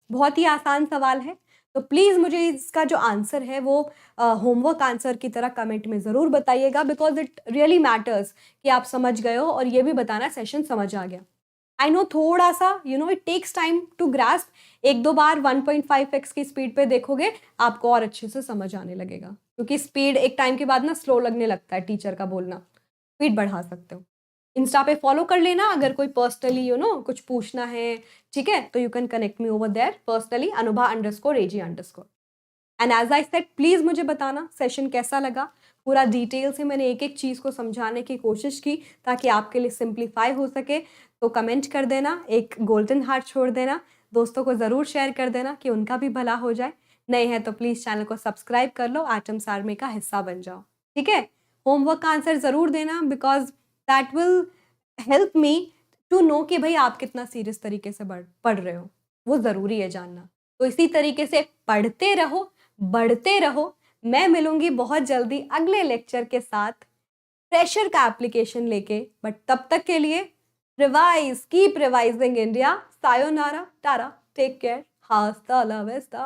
[SPEAKER 1] बहुत ही आसान सवाल है, तो प्लीज़ मुझे इसका जो आंसर है वो होमवर्क आंसर की तरह कमेंट में ज़रूर बताइएगा, बिकॉज इट रियली मैटर्स कि आप समझ गए हो, और ये भी बताना सेशन समझ आ गया। आई नो थोड़ा सा it takes time to grasp, एक दो बार 1.5x की स्पीड पे देखोगे आपको और अच्छे से समझ आने लगेगा, क्योंकि स्पीड एक टाइम के बाद ना स्लो लगने लगता है टीचर का बोलना। स्पीड बढ़ा सकते हो। इंस्टा पे फॉलो कर लेना, अगर कोई पर्सनली कुछ पूछना है, ठीक है, तो you can connect me over there personally, अनुभा_AG_। And as I said, please मुझे बताना सेशन कैसा लगा। पूरा डिटेल से मैंने एक एक चीज़ को समझाने की कोशिश की ताकि आपके लिए सिंप्लीफाई हो सके। तो कमेंट कर देना, एक गोल्डन हार्ट छोड़ देना, दोस्तों को ज़रूर शेयर कर देना कि उनका भी भला हो जाए। नए हैं तो प्लीज़ चैनल को सब्सक्राइब कर लो, एटम्स आर्मी का हिस्सा बन जाओ। ठीक है, होमवर्क का आंसर ज़रूर देना, because that will help me to know कि भाई आप कितना सीरियस तरीके से पढ़ रहे हो, वो ज़रूरी है जानना। तो इसी तरीके से पढ़ते रहो, बढ़ते रहो। मैं मिलूंगी बहुत जल्दी अगले लेक्चर के साथ प्रेशर का एप्लीकेशन लेके, बट तब तक के लिए revise, keep revising India. Sayonara, tara, take care, हास्ता ला विस्ता।